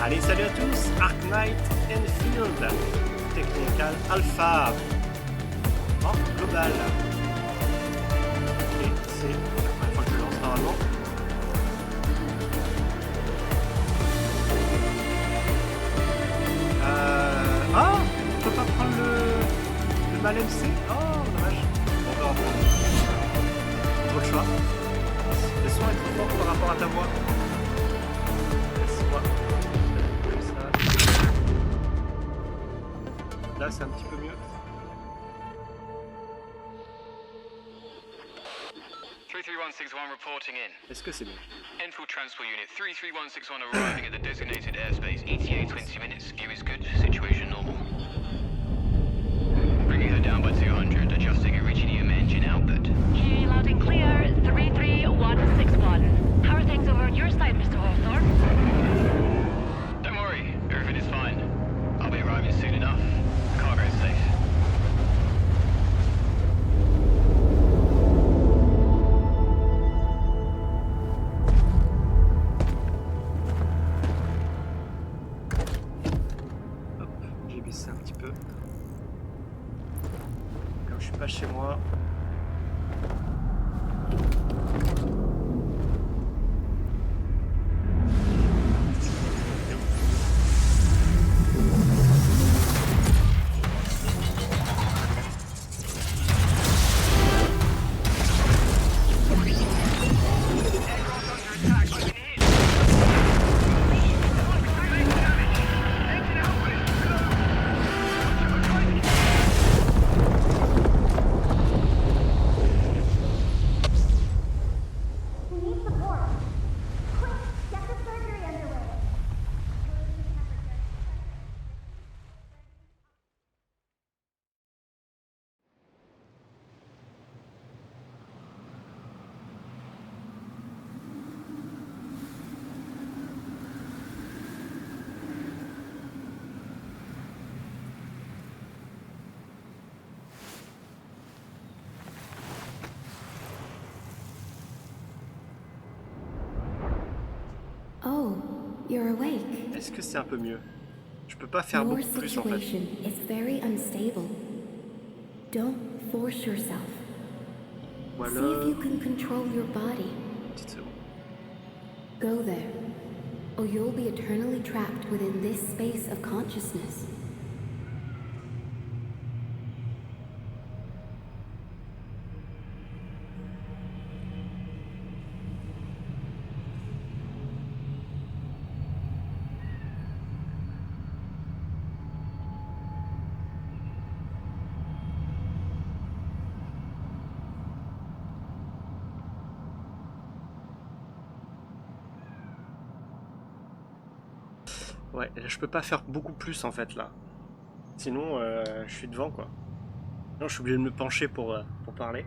Allez, salut à tous, Arknights, Endfield, Technical Alpha, en global. Et c'est la première fois que je le lance normalement. Ah, on peut pas prendre le mal MC. Oh, dommage. Bon, on va reprendre. Trop de choix. Le son est trop fort par rapport à ta voix. Laisse-moi. Là, c'est un petit peu mieux. 33161 reporting in. Est-ce que c'est mieux? Enfield Transport Unit 33161 arriving at the designated airspace. ETA 20 minutes. View is good. Situation normal. Bringing her down by 200. Adjusting Iridium engine output. Okay, loud and clear. 33161. How are things over on your side, Mr. Hawthorne? Don't worry. Everything is fine. I'll be arriving soon enough. Cargo is safe. J'ai baissé un petit peu. Comme je suis pas chez moi. Oh, you're awake. Est-ce que c'est un peu mieux? Je peux pas faire Your beaucoup plus en fait. situation is very unstable. Don't force yourself. Ou See if alors... you can control your body. Petite seconde. Go there, or you'll be eternally trapped within this space of consciousness. Ouais, je peux pas faire beaucoup plus en fait là. Sinon, je suis devant quoi. Non, je suis obligé de me pencher pour parler.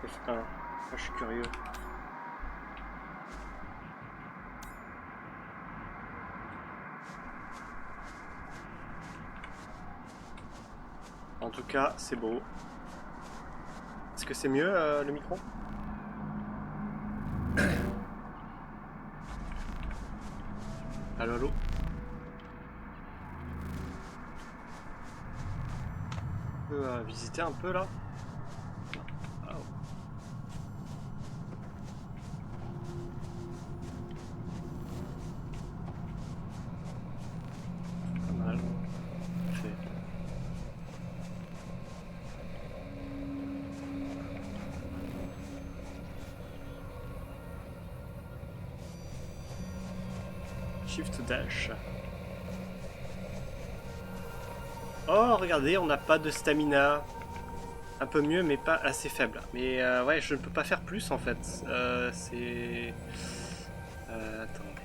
Putain, moi, je suis curieux. En tout cas, c'est beau. Est-ce que c'est mieux le micro? Allô, allô? On peut visiter un peu là? Oh. Pas mal. Parfait. Shift dash. Oh, regardez, on n'a pas de stamina. Un peu mieux, mais pas assez faible. Mais ouais, je ne peux pas faire plus en fait. C'est... attendez.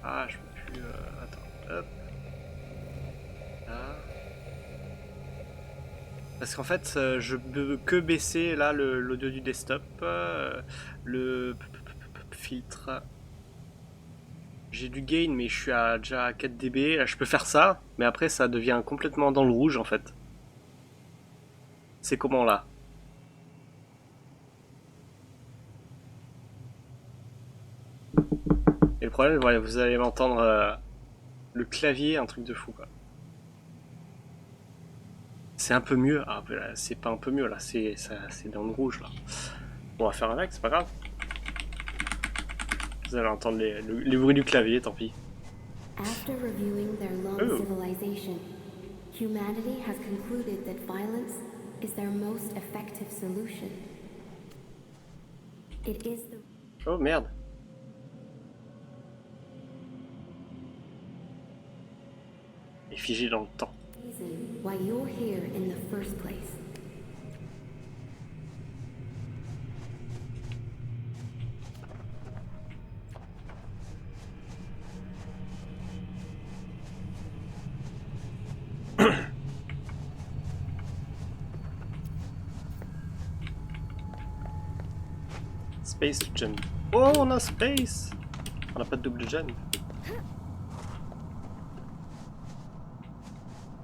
Ah, je peux plus... attends. Hop. Là. Parce qu'en fait, je peux que baisser là l'audio du desktop. Le filtre... J'ai du gain, mais je suis déjà à 4 dB. Là, je peux faire ça, mais après, ça devient complètement dans le rouge, en fait. C'est comment là? Et le problème, voilà, vous allez m'entendre le clavier, un truc de fou quoi. C'est un peu mieux. Ah, c'est pas un peu mieux là, c'est dans le rouge là. Bon, on va faire un like, c'est pas grave. Vous allez entendre les bruits du clavier, tant pis. After reviewing their long civilization, humanity has concluded that violence is their most effective solution. It is the Oh merde. Et figé dans le temps. reason why you're here in the first place. Space jump. Oh, on a space. On n'a pas de double jump.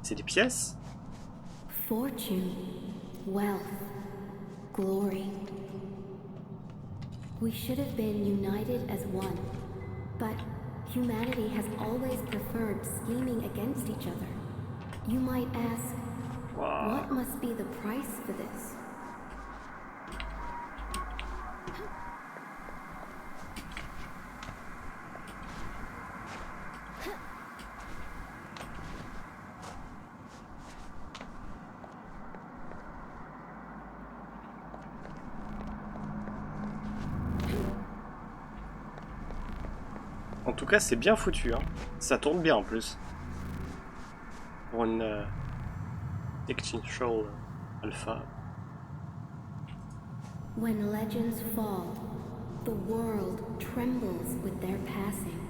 C'est des pièces? Fortune, wealth, glory. We should have been united as one, but humanity has always preferred scheming against each other. You might ask, Wow. what must be the price for this? En tout cas, c'est bien foutu, hein. Ça tourne bien en plus. Pour une Extinction Alpha. When legends fall, the world trembles with their passing.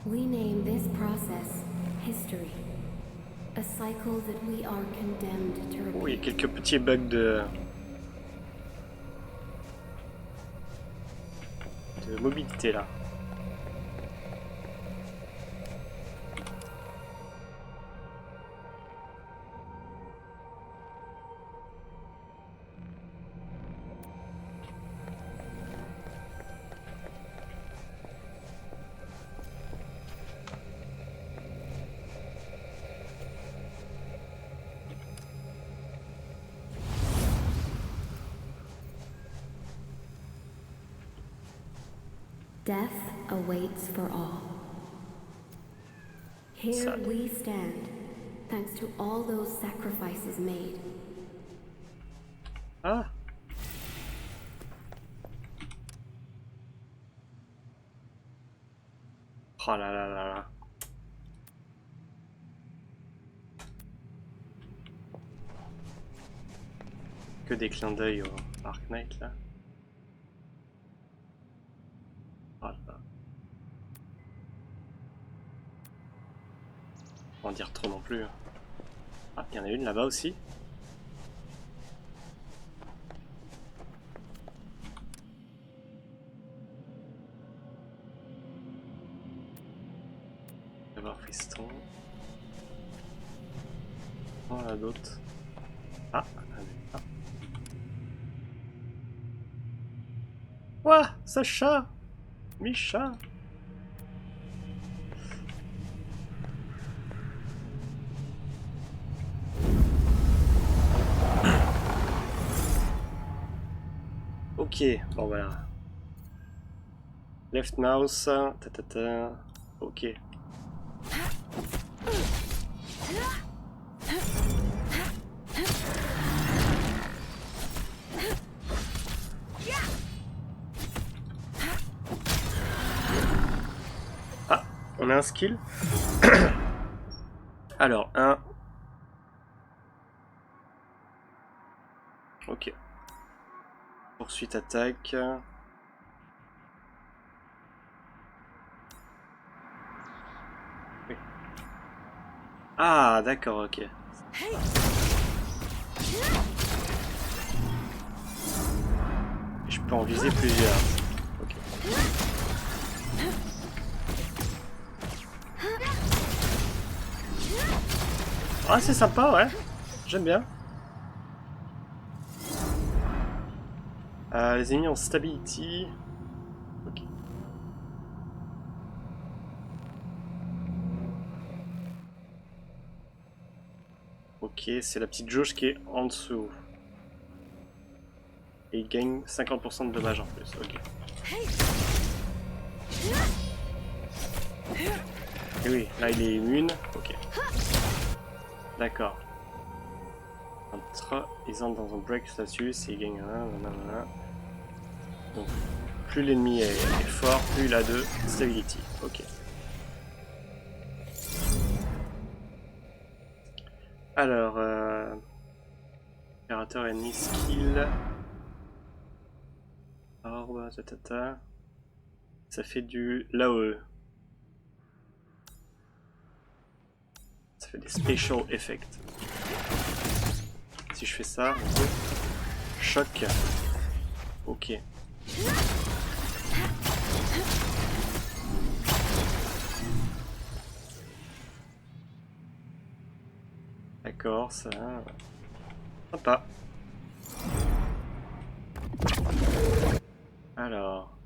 We name this process history, a cycle that we are condemned to Oh, il y a repeat. quelques petits bugs de mobilité là. Death awaits for all. Here Sad. we stand, thanks to all those sacrifices made. Ah. Oh là là là là. Que des clins d'œil au Arknights là. Oh là là. Faut en dire trop non plus. Ah, il y en a une là-bas aussi. D'abord fiston. Oh là d'autres. Ah, allez, ah. Ouah, Sacha, Micha. Ok, bon voilà. Left mouse, ta. Ok. Ah, on a un skill. Alors, un. Ok. Poursuite attaque. Oui. Ah, d'accord, ok. Je peux en viser plusieurs. Ok. Ah, c'est sympa, ouais. J'aime bien. Les ennemis ont stability. Ok. Ok, c'est la petite jauge qui est en dessous. Et il gagne 50% de dommages en plus. Ok. Et oui, là il est immune. Ok. D'accord. Ils entrent dans un break status et ils gagnent un. Donc, plus l'ennemi est fort, plus il a de stability. Ok. Alors, opérateur ennemi skill. Orbe, tatata. Ça fait du l'AOE. Ça fait des special effects. Si je fais ça, choc. Ok. D'accord, ça. Sympa. Alors.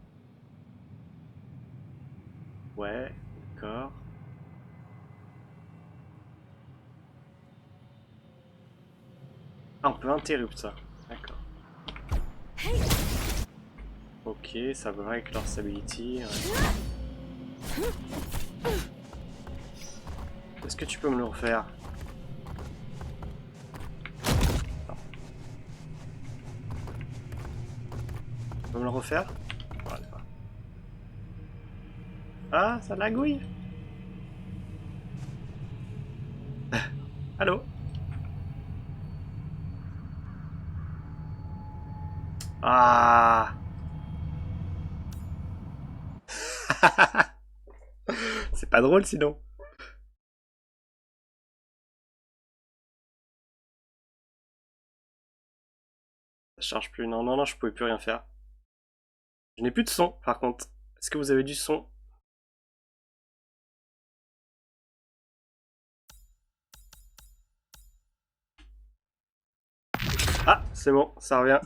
Ouais, d'accord. Ah, on peut interrupt ça. D'accord. Ok, ça break leur stability. Ouais. Est-ce que tu peux me le refaire? Non. Tu peux me le refaire? Voilà. Ah, ça lagouille. Allô? Ah. C'est pas drôle sinon. Ça charge plus. Non, non, non, je pouvais plus rien faire. Je n'ai plus de son par contre. Est-ce que vous avez du son? Ah, c'est bon, ça revient.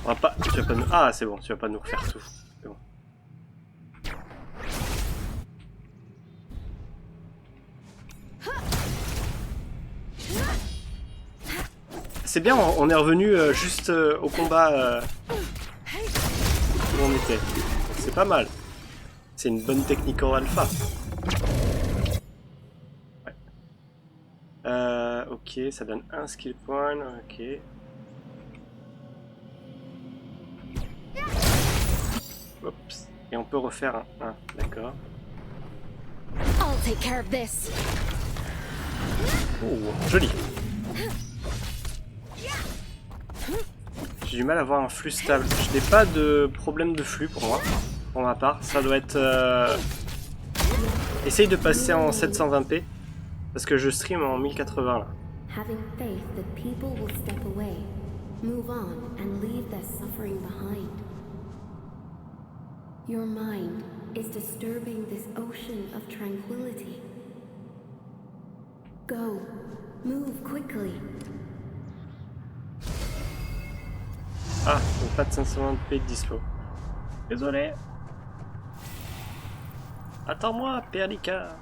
On va pas. Tu vas pas nous... Ah, c'est bon, tu vas pas nous refaire tout. C'est bon. C'est bien, on est revenu juste au combat où on était. C'est pas mal. C'est une bonne technique en alpha. Ouais. Ok, ça donne un skill point. Ok. Oups. Et on peut refaire un 1. D'accord. I'll take care of this. Oh, joli. J'ai du mal à avoir un flux stable. Je n'ai pas de problème de flux pour moi, pour ma part. Ça doit être... Essaye de passer en 720p, parce que je stream en 1080 là. Having faith that people will step away, move on, and leave their suffering behind. Your mind is disturbing this ocean of tranquility. Go, move quickly. Ah, donc pas de 520p de dispo. Désolé. Attends-moi, Perlica.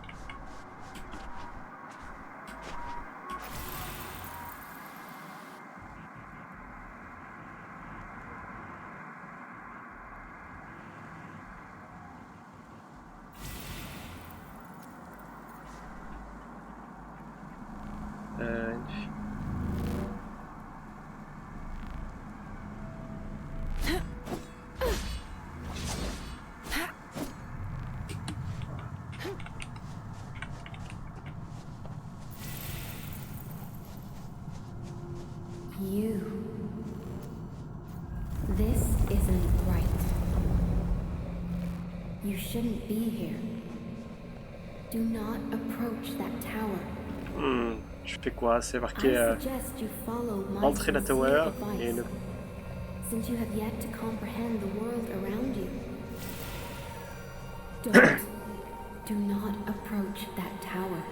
You. This isn't right. You shouldn't be here. Do not approach that tower. Je fais quoi? C'est marqué I suggest you follow my entrer la tower sincere et advice, le... since you have yet to comprehend the world around you. Don't. Do not approach that tower.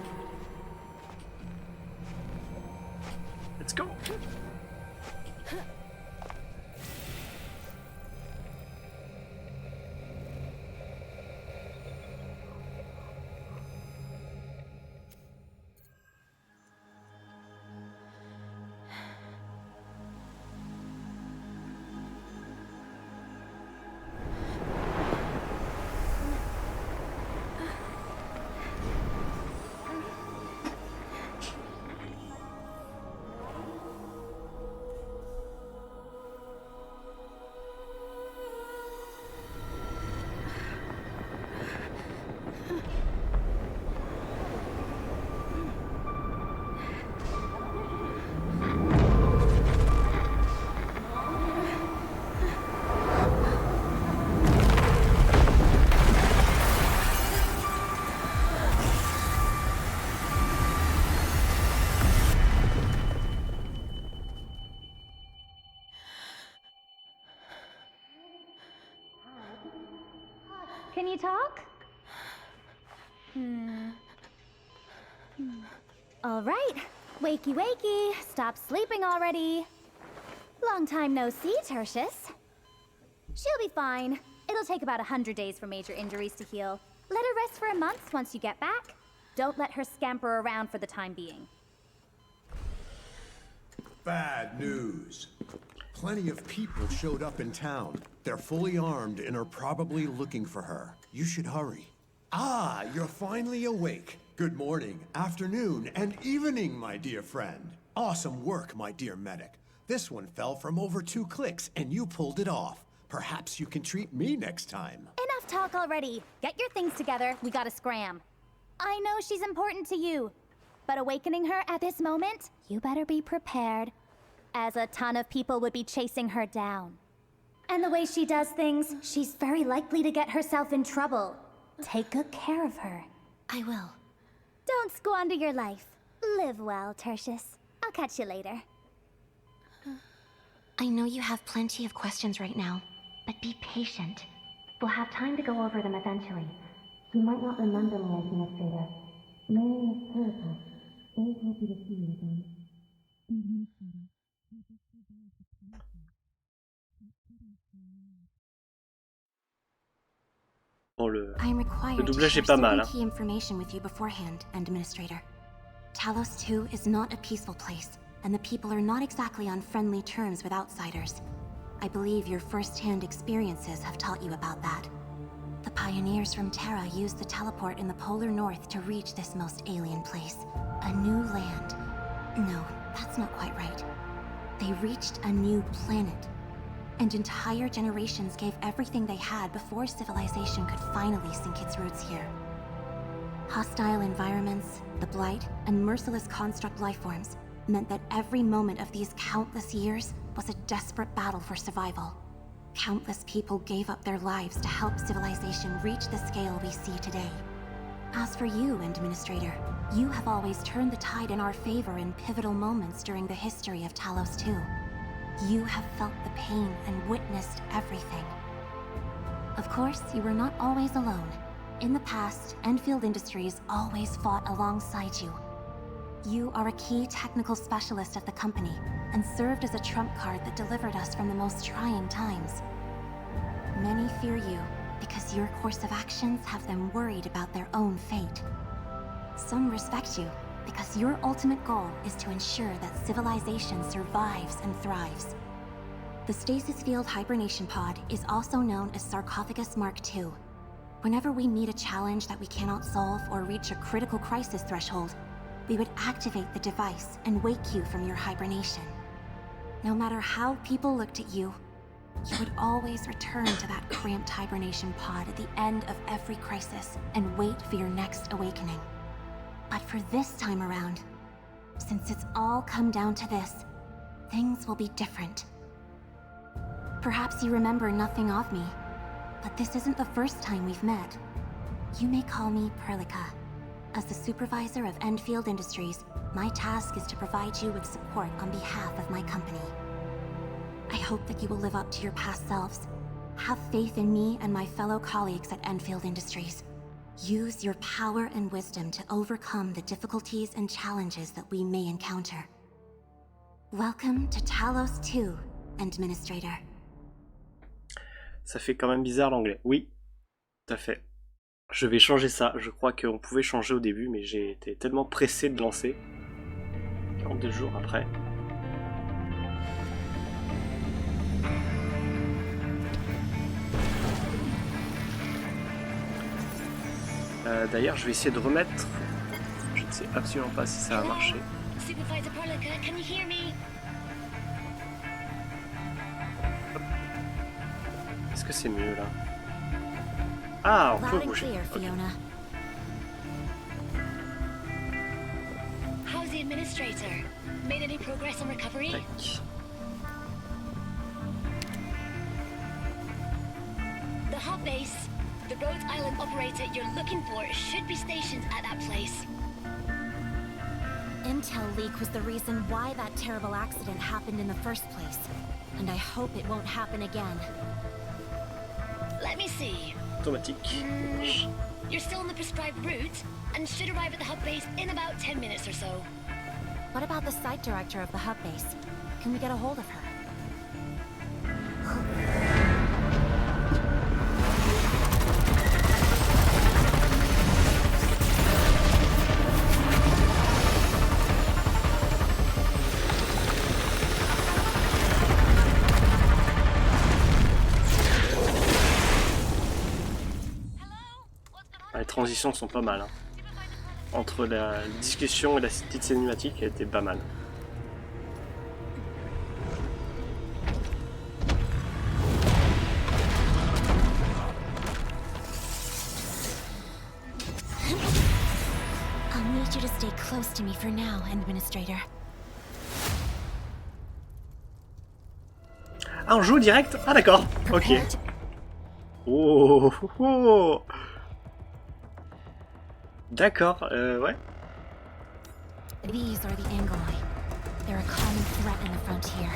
Can you talk? All right. Wakey, wakey. Stop sleeping already. Long time no see, Tertius. She'll be fine. It'll take about 100 days for major injuries to heal. Let her rest for a month once you get back. Don't let her scamper around for the time being. Bad news. Plenty of people showed up in town. They're fully armed and are probably looking for her. You should hurry. Ah, you're finally awake. Good morning, afternoon, and evening, my dear friend. Awesome work, my dear medic. This one fell from over 2 clicks, and you pulled it off. Perhaps you can treat me next time. Enough talk already. Get your things together. We gotta scram. I know she's important to you, but awakening her at this moment, you better be prepared, as a ton of people would be chasing her down. And the way she does things, she's very likely to get herself in trouble. Take good care of her. I will. Don't squander your life. Live well, Tertius. I'll catch you later. I know you have plenty of questions right now, but be patient. We'll have time to go over them eventually. You might not remember me, Administrator. My name is Erica. Very happy to see you again. Bon, le Le doublage est pas mal. Hein. Key information with you beforehand, Administrator. Talos 2 is not a peaceful place, and the people are not exactly on friendly terms with outsiders. I believe your first-hand experiences have taught you about that. The pioneers from Terra used the teleport in the polar north to reach this most alien place. A new land. No, that's not quite right. They reached a new planet. And entire generations gave everything they had before civilization could finally sink its roots here. Hostile environments, the blight, and merciless construct lifeforms meant that every moment of these countless years was a desperate battle for survival. Countless people gave up their lives to help civilization reach the scale we see today. As for you, Administrator, you have always turned the tide in our favor in pivotal moments during the history of Talos 2. You have felt the pain and witnessed everything. Of course, you were not always alone. In the past, Endfield Industries always fought alongside you. You are a key technical specialist of the company, and served as a trump card that delivered us from the most trying times. Many fear you, because your course of actions have them worried about their own fate. Some respect you, because your ultimate goal is to ensure that civilization survives and thrives. The Stasis Field Hibernation Pod is also known as Sarcophagus Mark II. Whenever we meet a challenge that we cannot solve or reach a critical crisis threshold, we would activate the device and wake you from your hibernation. No matter how people looked at you, you would always return to that cramped hibernation pod at the end of every crisis and wait for your next awakening. But for this time around, since it's all come down to this, things will be different. Perhaps you remember nothing of me, but this isn't the first time we've met. You may call me Perlica. As the supervisor of Endfield Industries, my task is to provide you with support on behalf of my company. I hope that you will live up to your past selves. Have faith in me and my fellow colleagues at Endfield Industries. Use your power and wisdom to overcome the difficulties and challenges that we may encounter. Welcome to Talos 2, Administrator. Ça fait quand même bizarre l'anglais. Oui, tout à fait. Je vais changer ça. Je crois qu'on pouvait changer au début, mais j'ai été tellement pressé de lancer. 42 jours après. D'ailleurs, je vais essayer de remettre. Je ne sais absolument pas si ça va marcher. Supervisor Perlica, can you hear me? Est-ce que c'est mieux là? Ah, on peut Loud and bouger. clear, Okay. Fiona. How's the administrator? Made any progress on recovery? Tac. The hub base, the Rhodes Island operator you're looking for should be stationed at that place. Intel leak was the reason why that terrible accident happened in the first place. And I hope it won't happen again. Let me see. Automatique. You're still on the prescribed route and should arrive at the hub base in about 10 minutes or so. What about the site director of the hub base? Can we get a hold of her? Les transitions sont pas mal. Hein. Entre la discussion et la petite cinématique, elle était pas mal. I'll need you to stay close to me for now, Administrator. Ah, on joue direct? Ah d'accord, ok. Oh, oh, oh. D'accord, ouais. These are the Angoloi. They're a common threat in the frontier.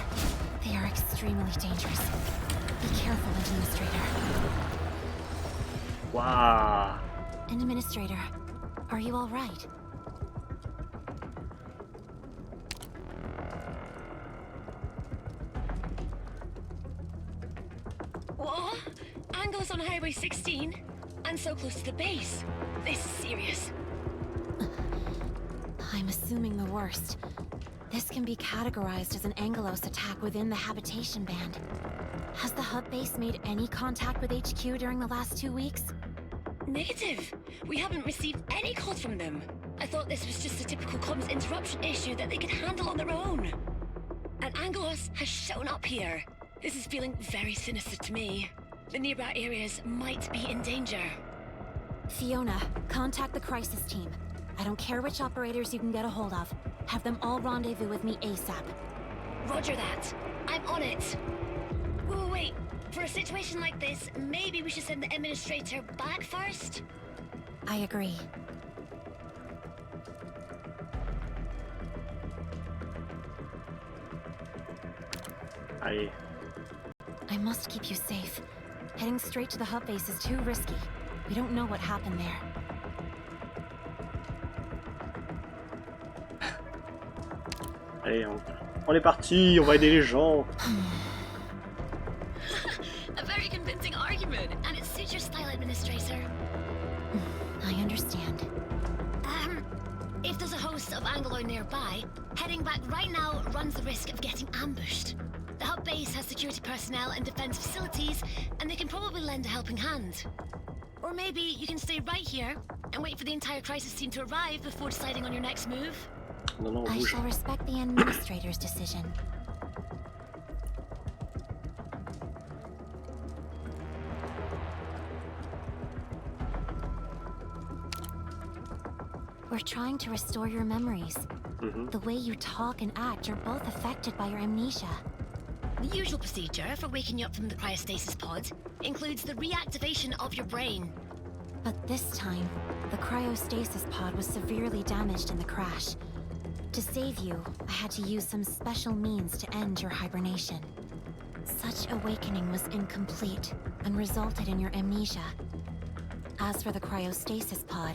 They are extremely dangerous. Be careful, Administrator. Waouh. Administrator, are you all right? What? Anglos on Highway 16? And so close to the base. This is serious. I'm assuming the worst. This can be categorized as an Angelos attack within the habitation band. Has the hub base made any contact with HQ during the last 2 weeks? Negative. We haven't received any calls from them. I thought this was just a typical comms interruption issue that they could handle on their own. And Angelos has shown up here. This is feeling very sinister to me. The nearby areas might be in danger. Fiona, contact the crisis team. I don't care which operators you can get a hold of. Have them all rendezvous with me ASAP. Roger that. I'm on it. Whoa, wait. For a situation like this, maybe we should send the administrator back first? I agree. I must keep you safe. Heading straight to the hub base is too risky. We don't know what happened there. Allez, on est parti, on va aider les gens. A very convincing argument, and it suits your style, Administrator. I understand. If there's a host of Angoloi nearby, heading back right now runs the risk of getting ambushed. The hub base has security personnel and defense facilities, and they can probably lend a helping hand. Or maybe you can stay right here and wait for the entire crisis team to arrive before deciding on your next move. Non, non, I bouge. shall respect the administrator's decision. We're trying to restore your memories. The way you talk and act are both affected by your amnesia. The usual procedure for waking you up from the cryostasis pod includes the reactivation of your brain. But this time, the cryostasis pod was severely damaged in the crash. To save you, I had to use some special means to end your hibernation. Such awakening was incomplete and resulted in your amnesia. As for the cryostasis pod,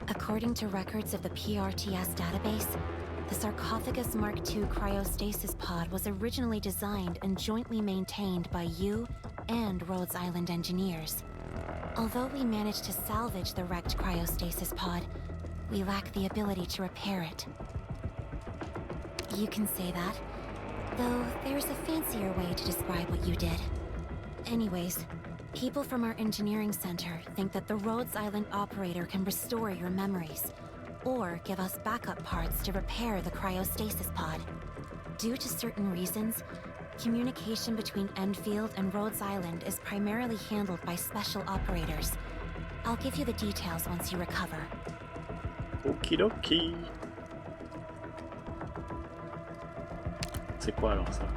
according to records of the PRTS database, the Sarcophagus Mark II cryostasis pod was originally designed and jointly maintained by you and Rhodes Island engineers. Although we managed to salvage the wrecked cryostasis pod, we lack the ability to repair it. You can say that, though there's a fancier way to describe what you did. Anyways, people from our engineering center think that the Rhodes Island operator can restore your memories, or give us backup parts to repair the cryostasis pod. Due to certain reasons, communication between Endfield and Rhodes Island is primarily handled by special operators. I'll give you the details once you recover. Okidoki. C'est quoi alors ça?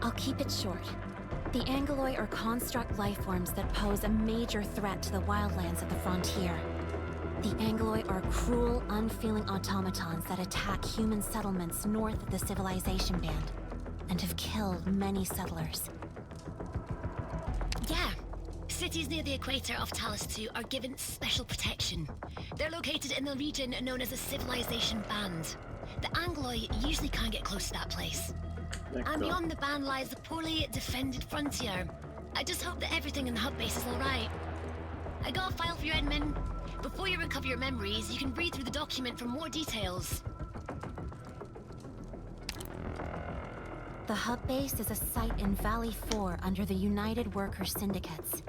I'll keep it short. The Angoloi are construct lifeforms that pose a major threat to the wildlands of the frontier. The Angoloi are cruel, unfeeling automatons that attack human settlements north of the civilization band, and have killed many settlers. Yeah, cities near the equator of Talos 2 are given special protection. They're located in the region known as the Civilization Band. The Angloi usually can't get close to that place. And beyond the band lies the poorly defended frontier. I just hope that everything in the hub base is alright. I got a file for you, Edmund. Before you recover your memories, you can read through the document for more details. The hub base is a site in Valley 4 under the United Worker Syndicates.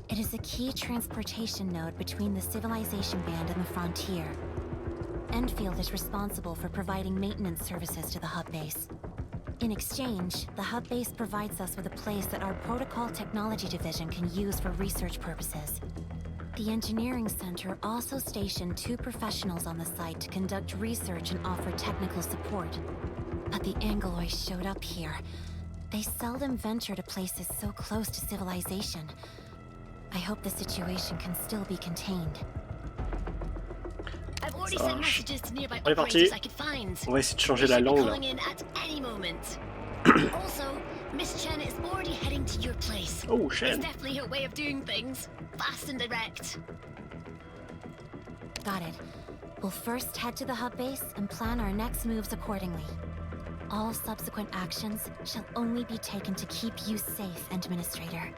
It is a key transportation node between the Civilization Band and the frontier. Endfield is responsible for providing maintenance services to the hub base. In exchange, the hub base provides us with a place that our Protocol Technology Division can use for research purposes. The Engineering Center also stationed 2 professionals on the site to conduct research and offer technical support. But the Angloi showed up here. They seldom venture to places so close to civilization. I hope the situation can still be contained. I've already sent messages to nearby operators I could find. On va essayer de changer la langue là. In at any moment. Also, Miss Chen is already heading to your place. Oh, Chen. It's definitely her way of doing things. Fast and direct. Got it. We'll first head to the hub base and plan our next moves accordingly. All subsequent actions shall only be taken to keep you safe, Administrator.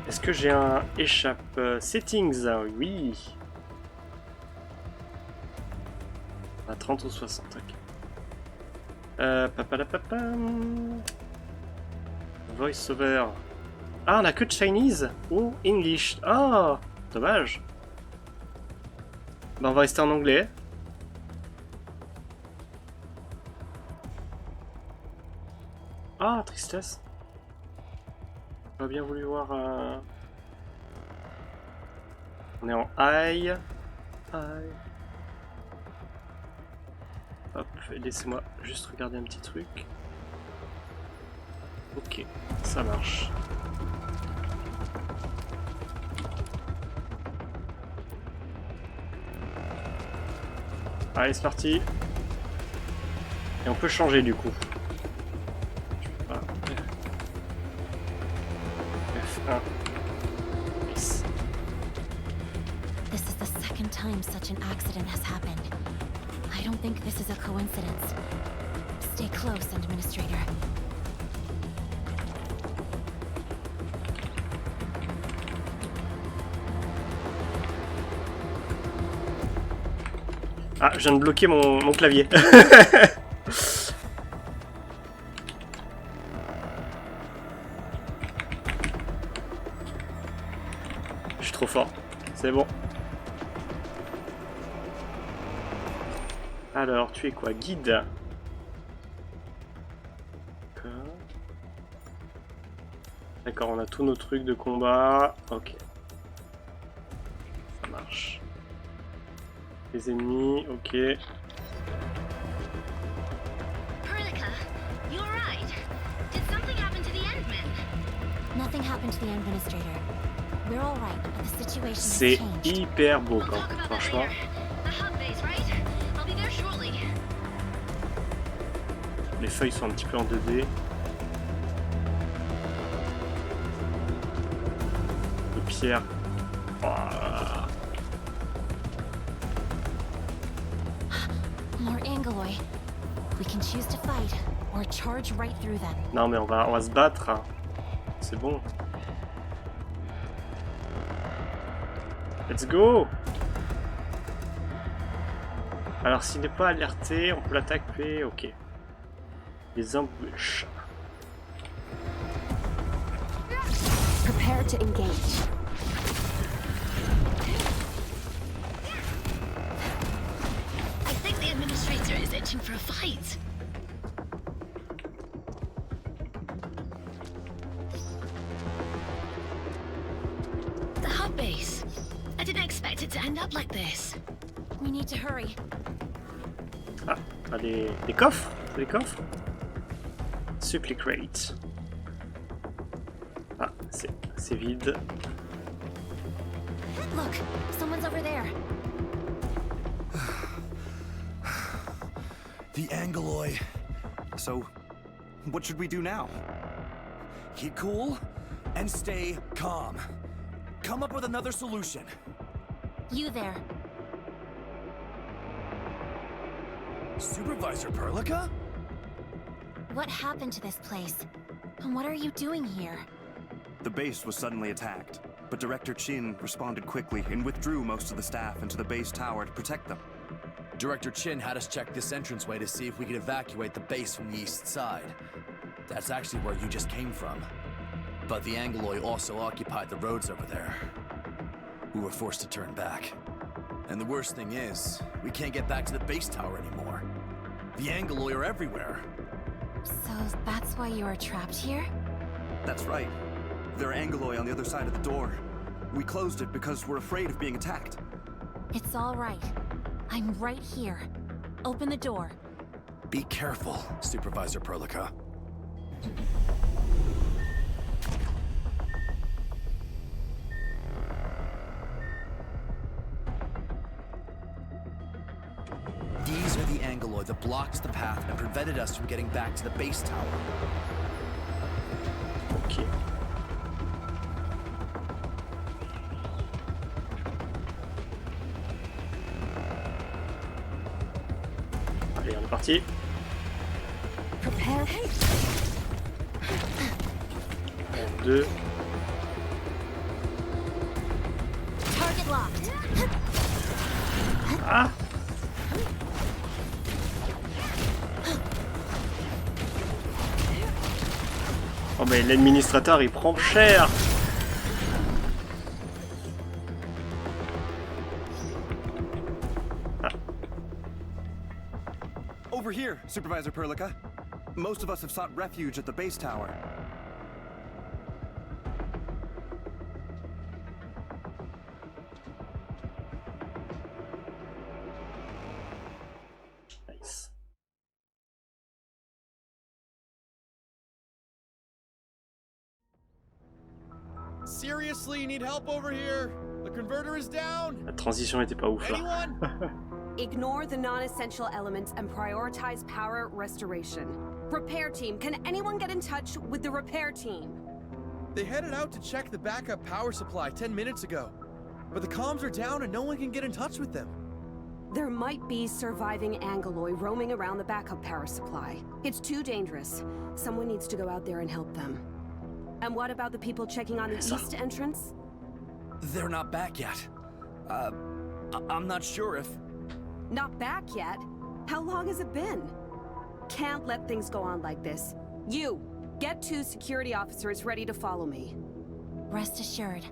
Est-ce que j'ai un échappe settings? Oui. À 30 ou 60, ok. Voice over. Ah, on a que Chinese ou English. Ah, dommage. Ben, on va rester en anglais. Ah, tristesse. J'aurais bien voulu voir... On est en high. Hop, laissez-moi juste regarder un petit truc. Ok, ça marche. Allez, c'est parti. Et on peut changer du coup. Voilà. F1. Yes. This is the second time such an accident has happened. I don't think this is a coincidence. Stay close, Administrator. Ah, je viens de bloquer mon clavier. Je suis trop fort. C'est bon. Alors, tu es quoi? Guide. D'accord, on a tous nos trucs de combat. Ok. Ça marche. Les ennemis, ok. Perlica, you alright? Did something happen to the Endmen? Nothing happened to the Administrator. We're all right, but the situation has C'est changed. hyper beau quand même, franchement. The hub base, right? I'll be there shortly. Les feuilles sont un petit peu en 2D. Les pierres. Oh. More Angloi. We can choose to fight or charge right through them. Non mais on va se battre. Hein. C'est bon. Let's go. Alors s'il n'est pas alerté, on peut l'attaquer. Ok. Les embûches. Prepare to engage. I think the Administrator is itching for a fight. The hub base. I didn't expect it to end up like this. We need to hurry. Ah, on a des coffres. C'est des coffres. Supply crate. Ah, c'est vide. Look, someone's over there. The Angloi. So, what should we do now? Keep cool and stay calm. Come up with another solution. You there. Supervisor Perlica? What happened to this place? And what are you doing here? The base was suddenly attacked, but Director Chin responded quickly and withdrew most of the staff into the base tower to protect them. Director Chin had us check this entranceway to see if we could evacuate the base from the east side. That's actually where you just came from. But the Angoloi also occupied the roads over there. We were forced to turn back. And the worst thing is, we can't get back to the base tower anymore. The Angoloi are everywhere. So that's why you are trapped here? That's right. There are Angoloi on the other side of the door. We closed it because we're afraid of being attacked. It's all right. I'm right here. Open the door. Be careful, Supervisor Perlica. These are the Angoloi that blocked the path and prevented us from getting back to the base tower. Ok. Allez, on est parti. Prepare. 2. Target locked. Ah! Oh mais l'administrateur il prend cher. Over here, Supervisor Perlica. Most of us have sought refuge at the base tower. Nice. Seriously, you need help over here? The converter is down. La transition était pas ouf là. Anyone? Ignore the non-essential elements and prioritize power restoration. Repair team, can anyone get in touch with the repair team? They headed out to check the backup power supply 10 minutes ago. But the comms are down and no one can get in touch with them. There might be surviving Angoloi roaming around the backup power supply. It's too dangerous. Someone needs to go out there and help them. And what about the people checking on the east entrance? They're not back yet. I'm not sure if... Not back yet? How long has it been? Can't let things go on like this. You, get 2 security officers ready to follow me. Rest assured,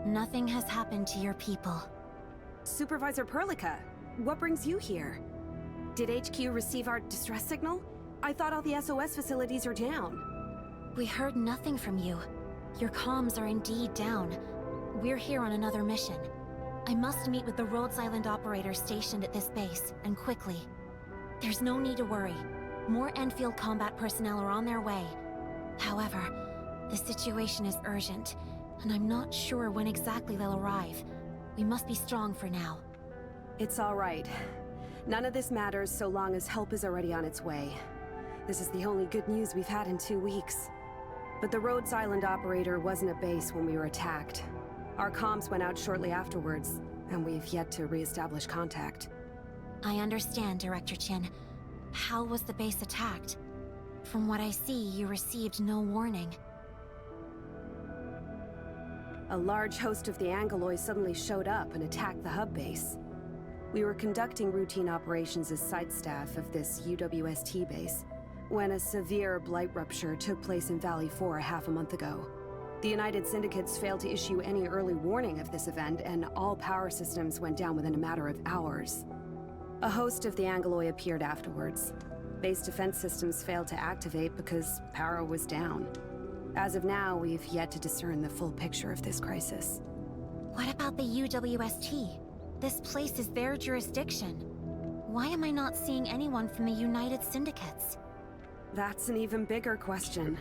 nothing has happened to your people. Supervisor Perlica, what brings you here? Did HQ receive our distress signal? I thought all the SOS facilities are down. We heard nothing from you. Your comms are indeed down. We're here on another mission. I must meet with the Rhodes Island operators stationed at this base, and quickly. There's no need to worry. More Endfield combat personnel are on their way. However, the situation is urgent, and I'm not sure when exactly they'll arrive. We must be strong for now. It's all right. None of this matters so long as help is already on its way. This is the only good news we've had in 2 weeks. But the Rhodes Island operator wasn't at base when we were attacked. Our comms went out shortly afterwards, and we've yet to re-establish contact. I understand, Director Chin. How was the base attacked? From what I see, you received no warning. A large host of the Angoloi suddenly showed up and attacked the hub base. We were conducting routine operations as site staff of this UWST base, when a severe blight rupture took place in Valley 4 half a month ago. The United Syndicates failed to issue any early warning of this event, and all power systems went down within a matter of hours. A host of the Angoloi appeared afterwards. Base defense systems failed to activate because power was down. As of now, we've yet to discern the full picture of this crisis. What about the UWST? This place is their jurisdiction. Why am I not seeing anyone from the United Syndicates? That's an even bigger question.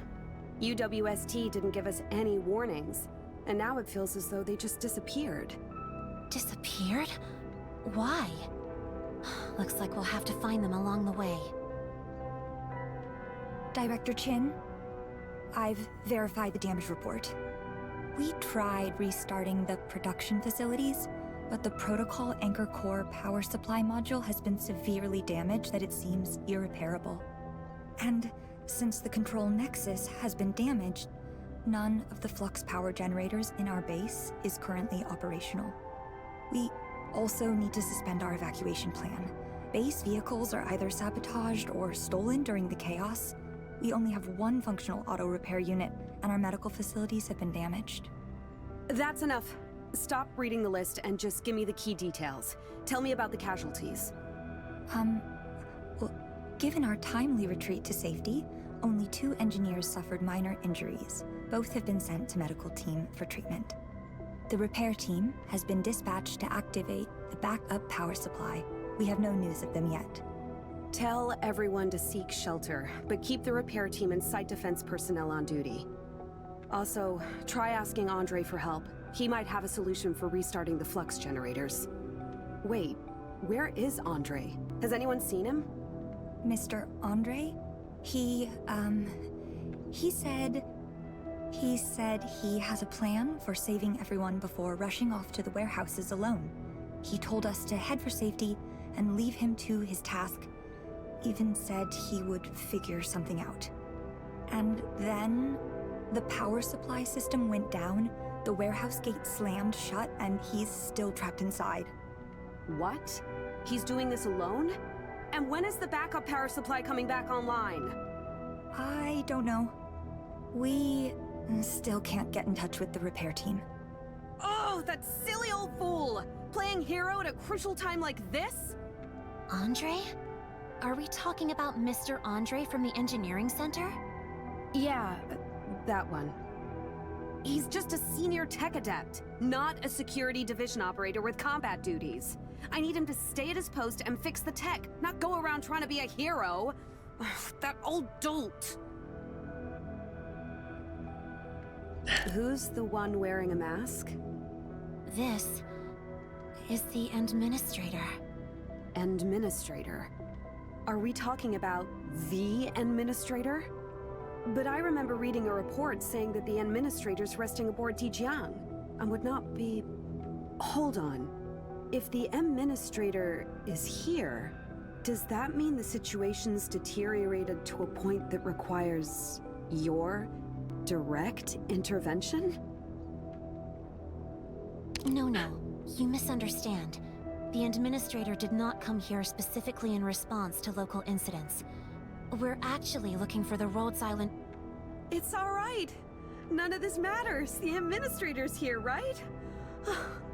UWST didn't give us any warnings, and now it feels as though they just disappeared. Disappeared? Why? Looks like we'll have to find them along the way. Director Chin, I've verified the damage report. We tried restarting the production facilities, but the Protocol Anchor Core power supply module has been severely damaged that it seems irreparable. And since the control nexus has been damaged, none of the flux power generators in our base is currently operational. We also need to suspend our evacuation plan. Base vehicles are either sabotaged or stolen during the chaos. We only have one functional auto repair unit, and our medical facilities have been damaged. That's enough. Stop reading the list and just give me the key details. Tell me about the casualties. Well, given our timely retreat to safety, only 2 engineers suffered minor injuries. Both have been sent to medical team for treatment. The repair team has been dispatched to activate the backup power supply. We have no news of them yet. Tell everyone to seek shelter, but keep the repair team and site defense personnel on duty. Also, try asking Andre for help. He might have a solution for restarting the flux generators. Wait, where is Andre? Has anyone seen him? Mr. Andre? He said he has a plan for saving everyone before rushing off to the warehouses alone. He told us to head for safety and leave him to his task. Even said he would figure something out. And then the power supply system went down, the warehouse gate slammed shut, and he's still trapped inside. What? He's doing this alone? And when is the backup power supply coming back online? I don't know. We still can't get in touch with the repair team. Oh, that silly old fool! Playing hero at a crucial time like this? Andre? Are we talking about Mr. Andre from the engineering center? Yeah, that one. He's just a senior tech adept, not a security division operator with combat duties. I need him to stay at his post and fix the tech, not go around trying to be a hero. That old dolt. Who's the one wearing a mask? This is the administrator. Administrator? Are we talking about the administrator? But I remember reading a report saying that the administrator's resting aboard Tijiang and would not be... Hold on. If the administrator is here, does that mean the situation's deteriorated to a point that requires your direct intervention? No, you misunderstand. The administrator did not come here specifically in response to local incidents. We're actually looking for the Rhodes Island... It's all right. None of this matters. The administrator's here, right?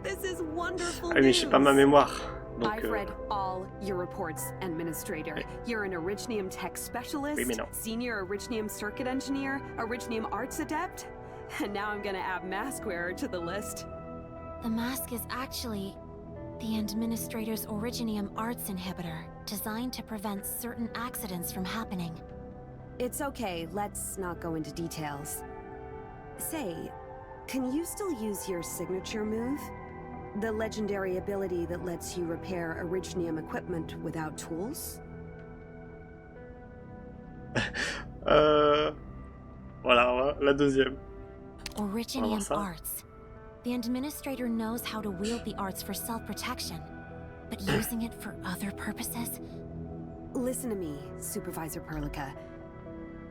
This is wonderful Ah mais j'ai pas ma mémoire. Donc, I've read all your reports, Administrator. Ouais. You're an Originium tech specialist, Oui, mais non. senior Originium circuit engineer, Originium arts adept, and now I'm gonna add mask wearer to the list. The mask is actually the administrator's Originium arts inhibitor, designed to prevent certain accidents from happening. It's okay, let's not go into details. Say, can you still use your signature move? The legendary ability that lets you repair Originium equipment without tools? Voilà, la deuxième. Originium arts. The administrator knows how to wield the arts for self-protection, but using it for other purposes? Listen to me, Supervisor Perlica.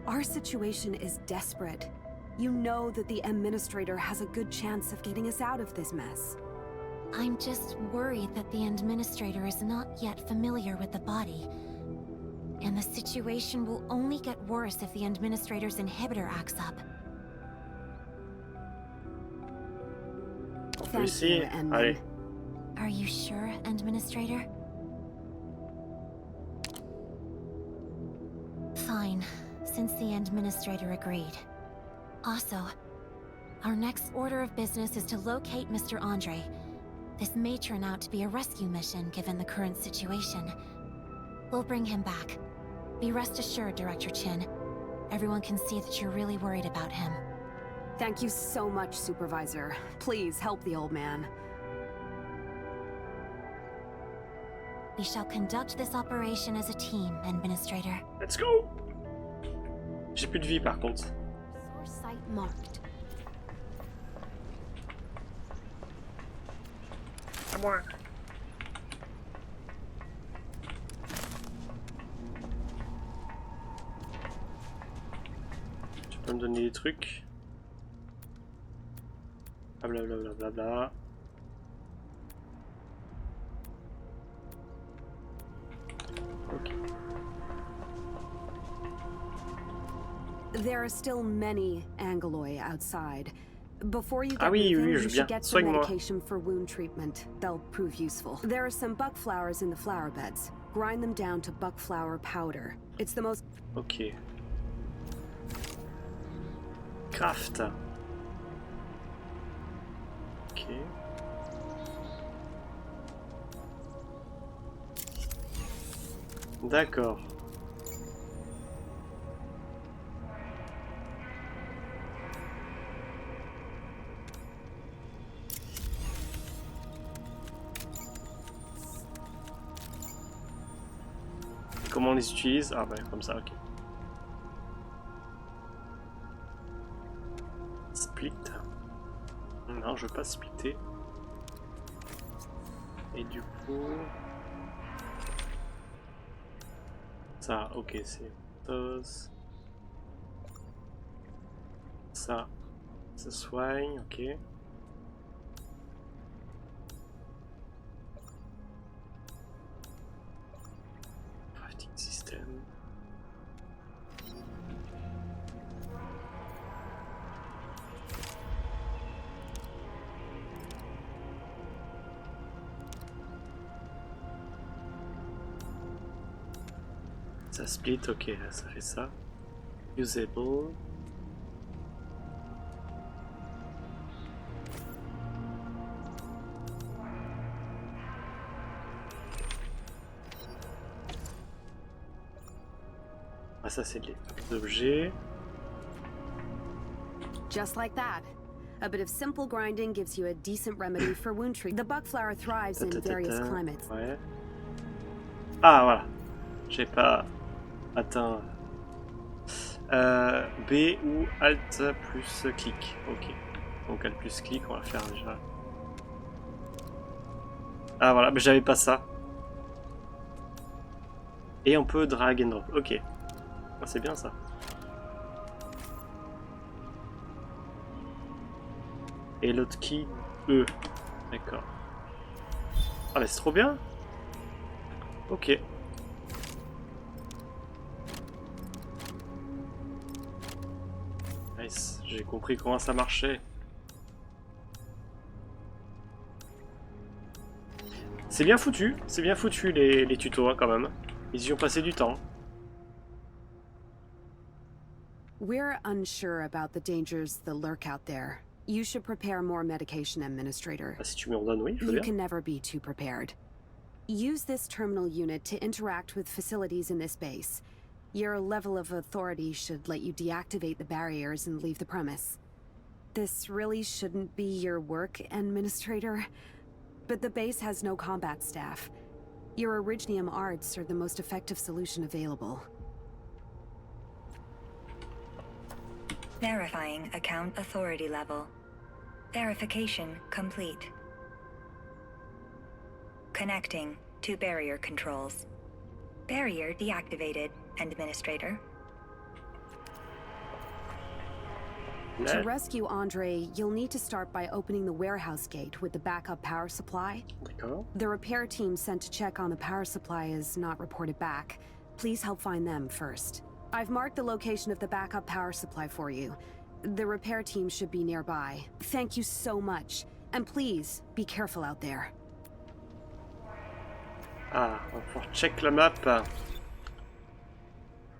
Our situation is desperate. You know that the administrator has a good chance of getting us out of this mess. I'm just worried that the administrator is not yet familiar with the body. And the situation will only get worse if the administrator's inhibitor acts up. Thank you, Allez. Are you sure, Administrator? Fine, since the Administrator agreed. Also, our next order of business is to locate Mr. Andre. This may turn out to be a rescue mission given the current situation. We'll bring him back. Be rest assured, Director Chin. Everyone can see that you're really worried about him. Thank you so much, Supervisor. Please help the old man. We shall conduct this operation as a team, Administrator. Let's go. J'ai plus de vie par contre. Source site marked. À moi. Tu peux me donner des trucs? Ah, blablabla. Bla, bla, bla. Ok. There are still many Angoloi outside. Before you Ah get oui, moving, oui, je you veux should bien. get some Soigne-moi. medication for wound treatment. They'll prove useful. There are some buck flowers in the flower beds. Grind them down to buck flower powder. It's the most... Ok. Craft. Ok. D'accord. Comment on les utilise? Ah ouais, comme ça, ok. Split. Non, je veux pas splitter. Et du coup... Ça, ok, c'est... Ça soigne, ok. Crafting system. Ça split, ok, ça fait ça. Usable. Ah, ça c'est les objets. Just like that. A bit of simple grinding gives you a decent remedy for wound treatment. The buck flower thrives in various climates. Ouais. Ah, voilà. J'ai pas atteint. B ou Alt plus clic. Ok. Donc Alt plus clic, on va faire déjà. Ah voilà, mais j'avais pas ça. Et on peut drag and drop. Ok. Ah, c'est bien ça. Et l'autre key E. D'accord. Ah mais c'est trop bien. Ok. Nice. J'ai compris comment ça marchait. C'est bien foutu les tutos hein, quand même. Ils y ont passé du temps. We're unsure about the dangers that lurk out there. You should prepare more medication, Administrator. Ah, si tu me redonnes, oui, je veux You bien. can never be too prepared. Use this terminal unit to interact with facilities in this base. Your level of authority should let you deactivate the barriers and leave the premise. This really shouldn't be your work, Administrator, but the base has no combat staff. Your Orignium arts are the most effective solution available. Verifying account authority level. Verification complete. Connecting to barrier controls. Barrier deactivated, Administrator. To rescue Andre, you'll need to start by opening the warehouse gate with the backup power supply. D'accord. The repair team sent to check on the power supply is not reported back. Please help find them first. I've marked the location of the backup power supply for you. The repair team should be nearby. Thank you so much. And please, be careful out there. Ah, on va pouvoir check la map.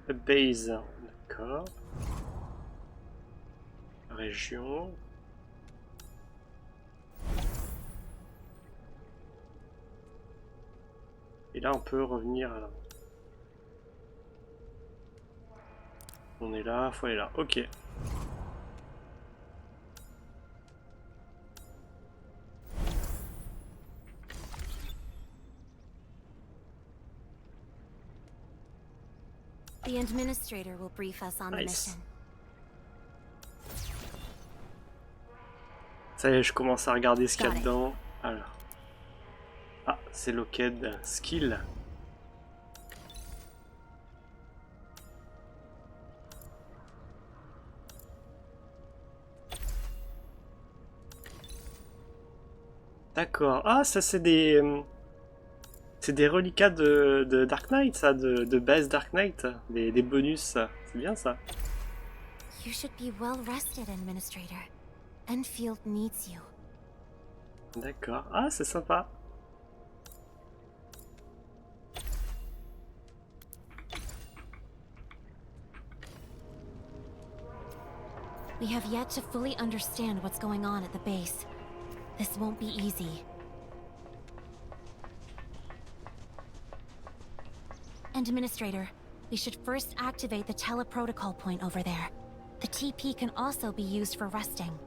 The base. D'accord. Région. Et là, on peut revenir à la... On est là, faut aller là. Ok. The administrator will brief us on the Nice. mission. Ça y est, je commence à regarder ce qu'il y a Got it. dedans. Alors. Ah, c'est located skill. D'accord. Ah, ça c'est des... C'est des reliquats de Arknights, ça, de base d'Arknight. Des bonus, ça. C'est bien ça. You should be well rested, Administrator. Endfield needs you. D'accord. Ah, c'est sympa. We have yet to fully understand what's going on at the base. This won't be easy. Administrator, we should first activate the teleprotocol point over there. The TP can also be used for resting.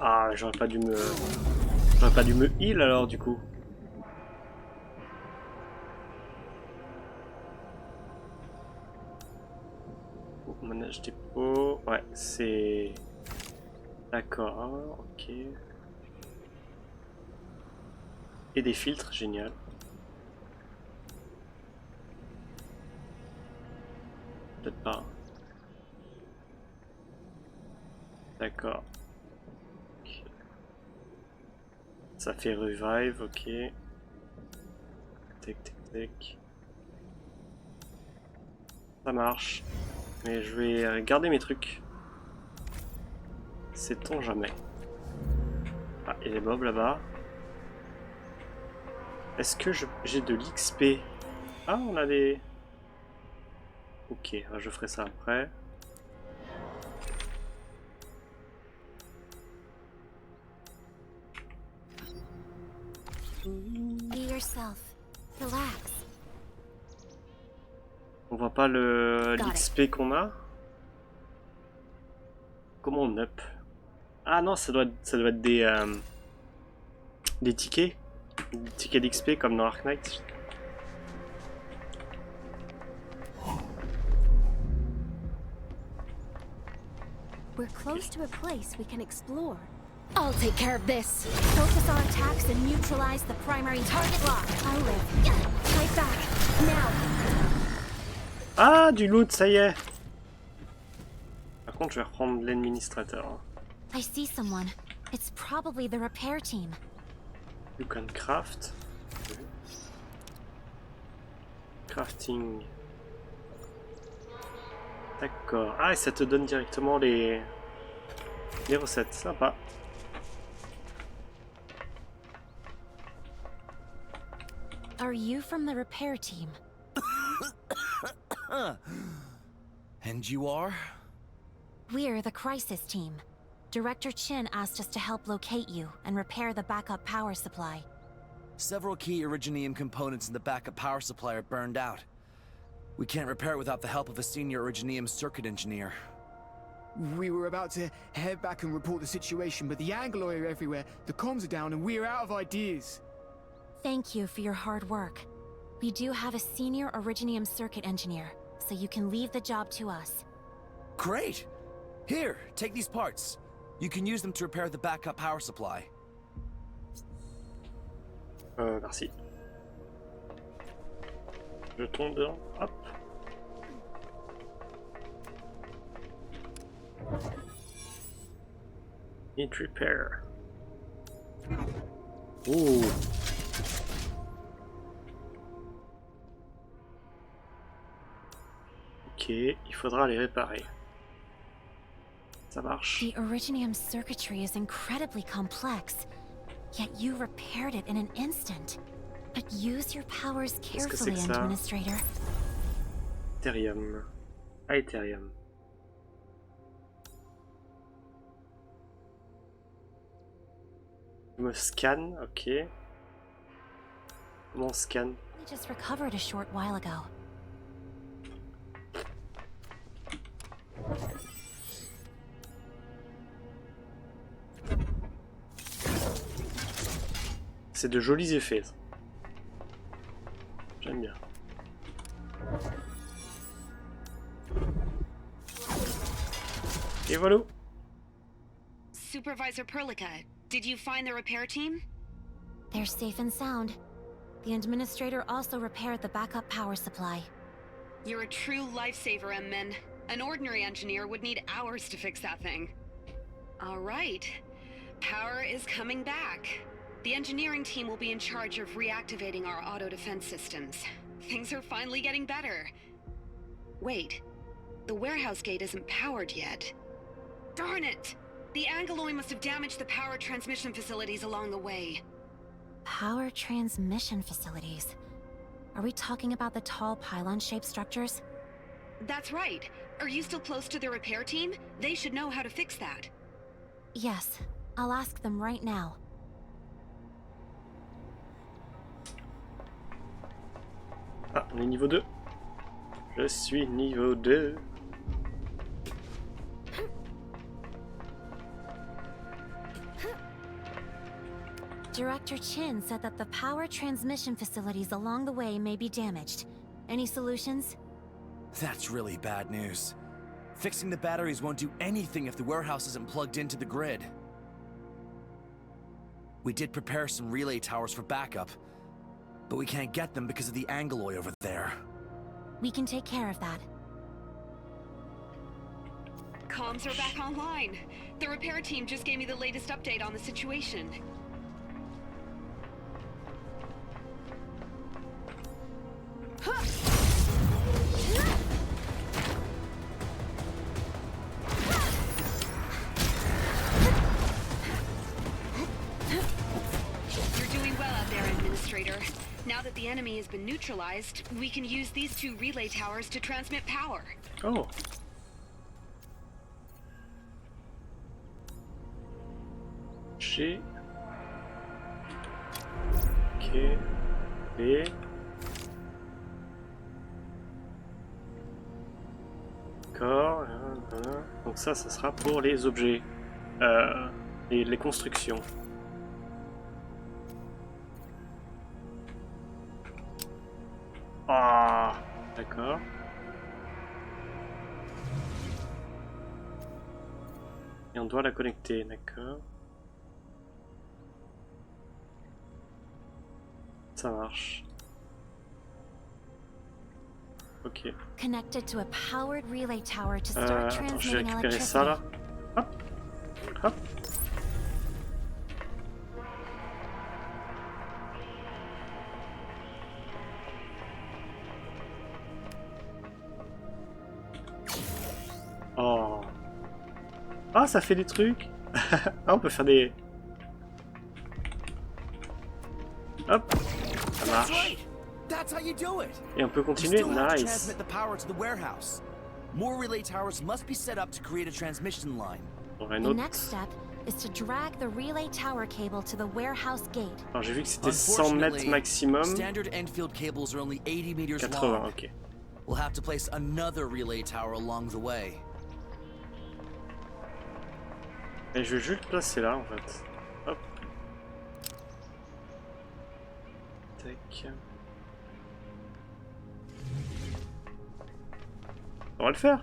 Ah, j'aurais pas dû me... J'aurais pas dû me heal alors du coup. Oh, manage dépôt... Ouais, c'est... D'accord, ok. Et des filtres, génial. Peut-être pas. D'accord. Ok. Ça fait revive, ok. Tac, tac, tac. Ça marche. Mais je vais garder mes trucs. Sait-on jamais. Ah, et les mobs là-bas. Est-ce que j'ai de l'XP? Ah, on a des... Ok, je ferai ça après. Be yourself. Relax. On voit pas le l'XP qu'on a. Comment on up? Ah non, ça doit être des tickets. Des tickets d'XP comme dans Arknights. We're close to a place we can explore. I'll take care of this. Focus our attacks and neutralize the primary target lock. I'll live. Fight back. Now. Ah, du loot, ça y est. Par contre, je vais reprendre l'administrateur. I see someone. It's probably the repair team. You can craft. Crafting. D'accord. Ah, et ça te donne directement les recettes. Sympa. Are you from the repair team? And you are? We're the crisis team. Director Chin asked us to help locate you and repair the backup power supply. Several key Originium components in the backup power supply are burned out. We can't repair it without the help of a senior Originium circuit engineer. We were about to head back and report the situation, but the Angloi are everywhere, the comms are down, and we're out of ideas. Thank you for your hard work. We do have a senior Originium circuit engineer, so you can leave the job to us. Great! Here, take these parts. You can use them to repair the backup power supply. Merci. Je tombe dedans. Hop. Need repair. Oh. Ok, il faudra les réparer. Ça marche. The Originium circuitry is incredibly complex, yet you repaired it in an instant. But use your powers carefully, Administrator. Ethereum. Ah, Ethereum. Je me scanne, ok. Comment on scanne? We just recovered a short while ago. C'est de jolis effets. J'aime bien. voilà. Supervisor Perlica, did you find the repair team? They're safe and sound. The administrator also repaired the backup power supply. You're a true lifesaver, M-Men. An ordinary engineer would need hours to fix that thing. All right. Power is coming back. The engineering team will be in charge of reactivating our auto defense systems. Things are finally getting better. Wait. The warehouse gate isn't powered yet. Darn it! The Angeloi must have damaged the power transmission facilities along the way. Power transmission facilities? Are we talking about the tall pylon-shaped structures? That's right. Are you still close to the repair team? They should know how to fix that. Yes. I'll ask them right now. Ah, on est niveau 2. Je suis niveau 2. Director Chin said that the power transmission facilities along the way may be damaged. Any solutions? That's really bad news. Fixing the batteries won't do anything if the warehouse isn't plugged into the grid. We did prepare some relay towers for backup, but we can't get them because of the Angeloi over there. We can take care of that. Comms are back online. The repair team just gave me the latest update on the situation. You're doing well out there, Administrator. Now that the enemy has been neutralized, we can use these two relay towers to transmit power. Oh. G. Ok. B. D'accord. Donc ça sera pour les objets. Les constructions. Ah, d'accord. Et on doit la connecter, d'accord. Ça marche. Ok. Connected to a powered relay tower to start Attends, je vais transmitting récupérer ça là. Hop. Hop. Oh. Ah, ça fait des trucs. Ah, on peut faire des... Hop. Ça marche. That's how you do it. Et on peut continuer. We still have to Nice. transmit the power to the warehouse. More relay towers must be set up to create a transmission line. On a une The autre. next step is to drag the relay tower cable to the warehouse gate. Alors j'ai vu que c'était 100 mètres maximum. Standard Endfield cables are only 80 meters 80, long. ok. We'll have to place another relay tower along the way. Et je vais juste placer là en fait. Hop. Tac. On va le faire.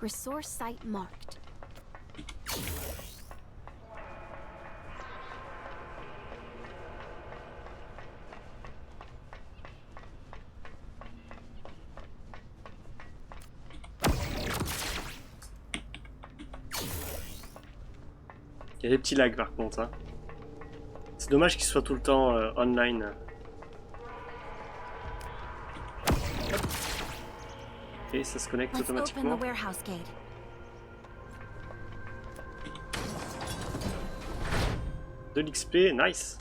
Resource site marked. Il y a des petits lags par contre. Hein. C'est dommage qu'il soit tout le temps online. Et ça se connecte Let's open the automatiquement. warehouse gate. De l'XP, nice.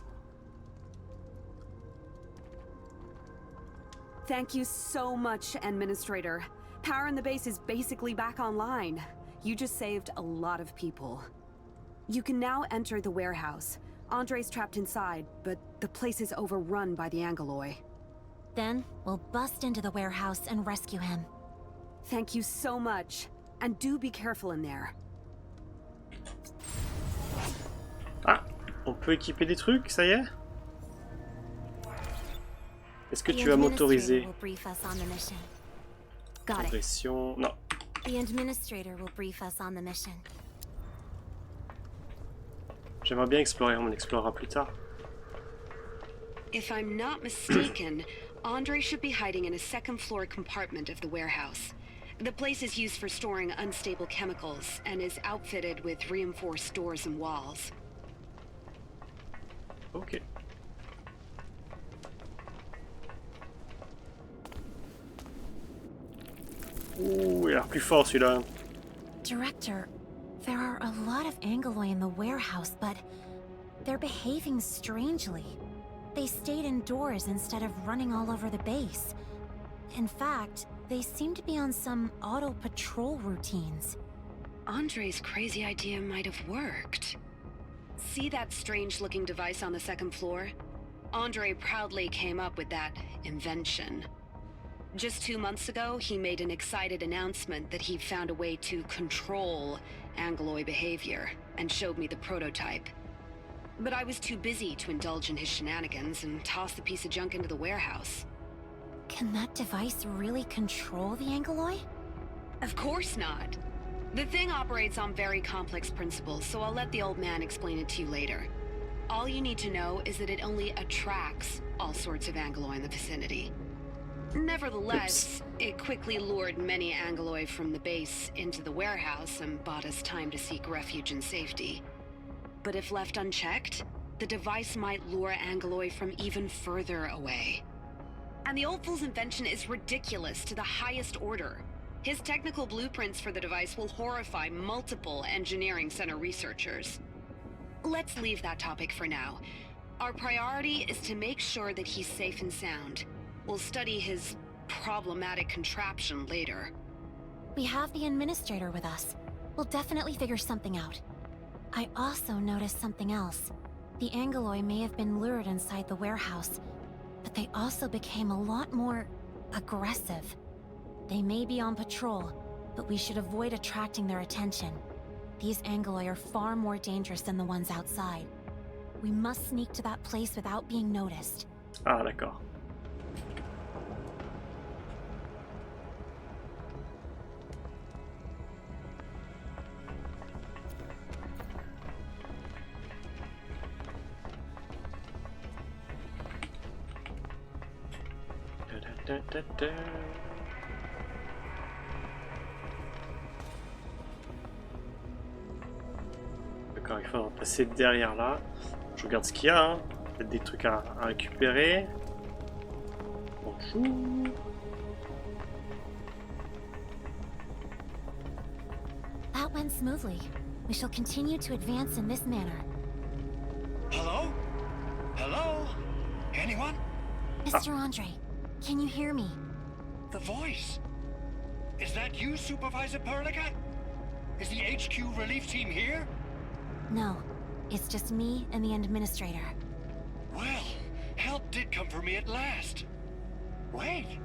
Thank you so much, Administrator. Power in the base is basically back online. You just saved a lot of people. You can now enter the warehouse. Andre's trapped inside, but the place is overrun by the Angeloi. Then we'll bust into the warehouse and rescue him. Thank you so much. And do be careful in there. Ah, on peut équiper des trucs, ça y est. Est-ce que The tu vas m'autoriser? administrator will brief us on the mission. Got it. Progression. Non. The administrator will brief us on the mission. J'aimerais bien explorer, on explorera plus tard. If I'm not mistaken, Andre should be hiding in a second-floor compartment of the warehouse. The place is used for storing unstable chemicals and is outfitted with reinforced doors and walls. Ok. Ouh, il a l'air plus fort celui-là. Director, there are a lot of Angeloi in the warehouse, but they're behaving strangely. They stayed indoors instead of running all over the base. In fact, they seem to be on some auto-patrol routines. Andre's crazy idea might have worked. See that strange-looking device on the second floor? Andre proudly came up with that invention. Just 2 months ago, he made an excited announcement that he found a way to control Angeloi behavior, and showed me the prototype. But I was too busy to indulge in his shenanigans and toss the piece of junk into the warehouse. Can that device really control the Angeloi? Of course not. The thing operates on very complex principles, so I'll let the old man explain it to you later. All you need to know is that it only attracts all sorts of Angeloi in the vicinity. Nevertheless, it quickly lured many Angeloi from the base into the warehouse and bought us time to seek refuge and safety. But if left unchecked, the device might lure Angeloi from even further away. And the old fool's invention is ridiculous to the highest order. His technical blueprints for the device will horrify multiple engineering center researchers. Let's leave that topic for now. Our priority is to make sure that he's safe and sound. We'll study his problematic contraption later. We have the administrator with us. We'll definitely figure something out. I also noticed something else. The Angeloi may have been lured inside the warehouse, but they also became a lot more aggressive. They may be on patrol, but we should avoid attracting their attention. These Angeloi are far more dangerous than the ones outside. We must sneak to that place without being noticed. Ah, d'accord. D'accord, il faut passer derrière là. Je regarde ce qu'il y a, hein. Peut-être des trucs à récupérer. Bonjour. That went smoothly. We shall continue to advance in this manner. Hello? Hello? Anyone? Mr. Andre, can you hear me? The voice. Is that you, Supervisor Perlica? Is the HQ relief team here? No, it's just me and the administrator. Well, help did come for me at last. Wait.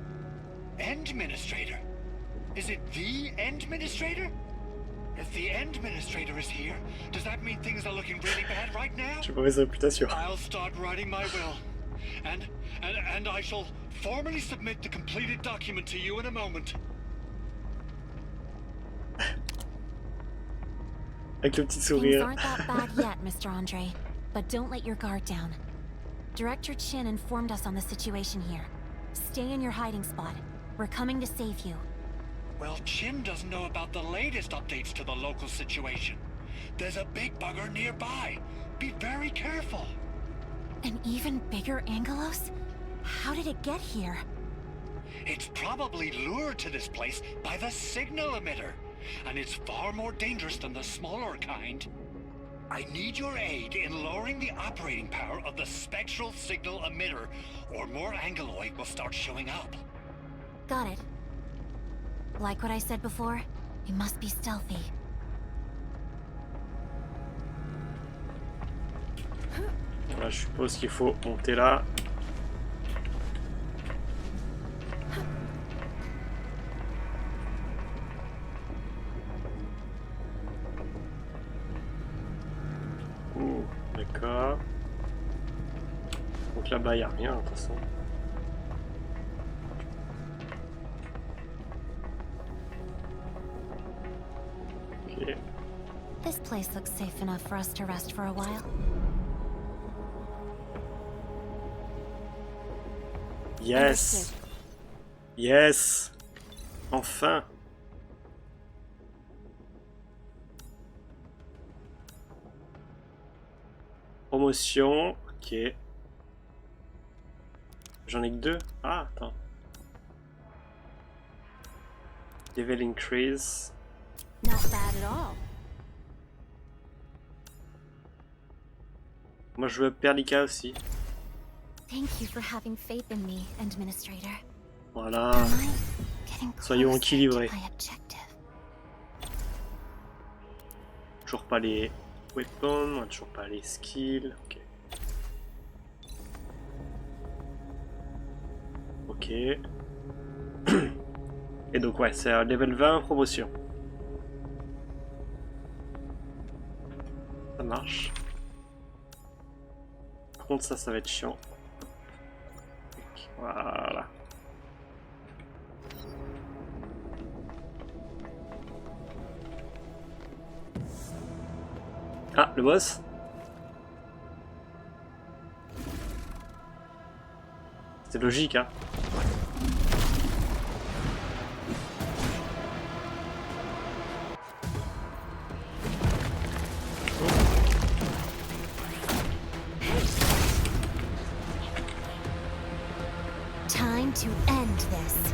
Endministrator? Is it the Endministrator? If the Endministrator is here, does that mean things are looking really bad right now? J'ai mauvaise réputation. I'll start writing my will. And I shall formally submit the completed document to you in a moment. Avec le petit Things sourire. aren't that bad yet, Mr. Andre, but don't let your guard down. Director Chin informed us on the situation here. Stay in your hiding spot. We're coming to save you. Well, Chin doesn't know about the latest updates to the local situation. There's a big bugger nearby. Be very careful. An even bigger Angelos? How did it get here? It's probably lured to this place by the signal emitter, and it's far more dangerous than the smaller kind. I need your aid in lowering the operating power of the spectral signal emitter, or more Angeloi will start showing up. Got it. Like what I said before, we must be stealthy. Là, je suppose qu'il faut monter là. D'accord. Donc là-bas, il n'y a rien, de toute façon. Ok. This place looks safe enough for us to rest for a while. Yes. Yes. Enfin. Promotion. Ok. J'en ai que 2. Ah, attends. Level increase. Not bad at all. Moi je veux Perlica aussi. Thank you for having faith in me, Administrator. Voilà. Am I getting Soyons closer équilibrés. to my objective? Toujours pas les weapons, on a toujours pas les skills. Ok. Ok. Et donc ouais, c'est un level 20 promotion. Ça marche. Par contre ça va être chiant. Voilà. Ah, le boss. C'est logique, hein. Time to end this.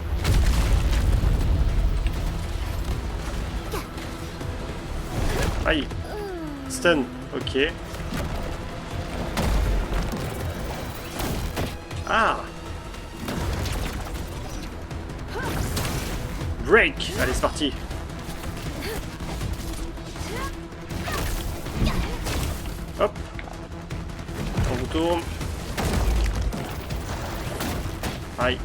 Aïe. Stun, ok. Ah. Break. Allez, c'est parti. Hop. On retourne. Aïe.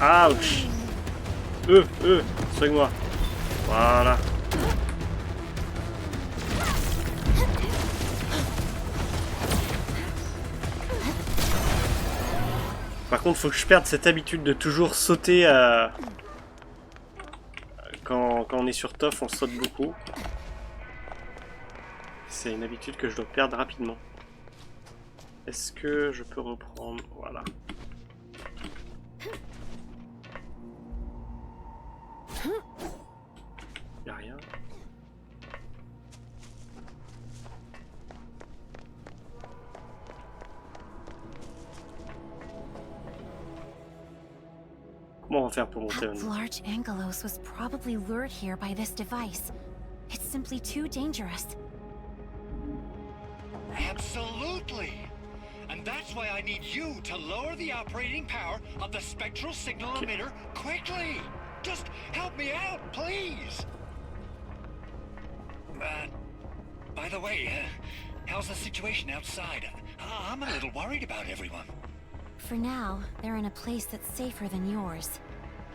Ouch. Soigne-moi. Voilà. Par contre, faut que je perde cette habitude de toujours sauter quand on est sur TOF, on saute beaucoup. C'est une habitude que je dois perdre rapidement. Est-ce que je peux reprendre? Voilà. Y'a rien. Comment on va faire pour monter That large angelos was probably lured here by this device. It's simply too dangerous. Absolutely! And that's why I need you to lower the operating power of the spectral signal emitter quickly! Just help me out, please! By the way, how's the situation outside? I'm a little worried about everyone. For now, they're in a place that's safer than yours.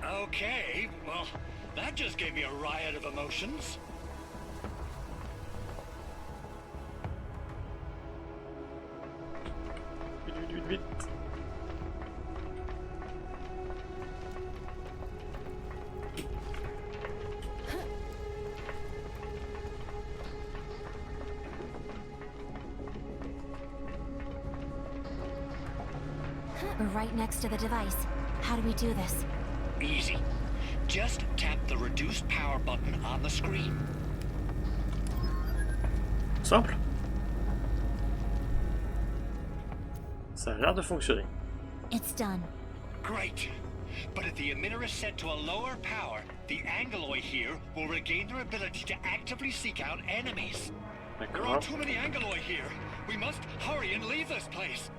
Okay, well, that just gave me a riot of emotions. Vite. We're right next to the device. How do we do this? Easy. Just tap the reduced power button on the screen. Simple. Ça a l'air de fonctionner. It's done. Great. But if the emitter is set to a lower power, the Angeloi here will regain their ability to actively seek out enemies. There are too many Angeloi here. We must hurry and leave this place.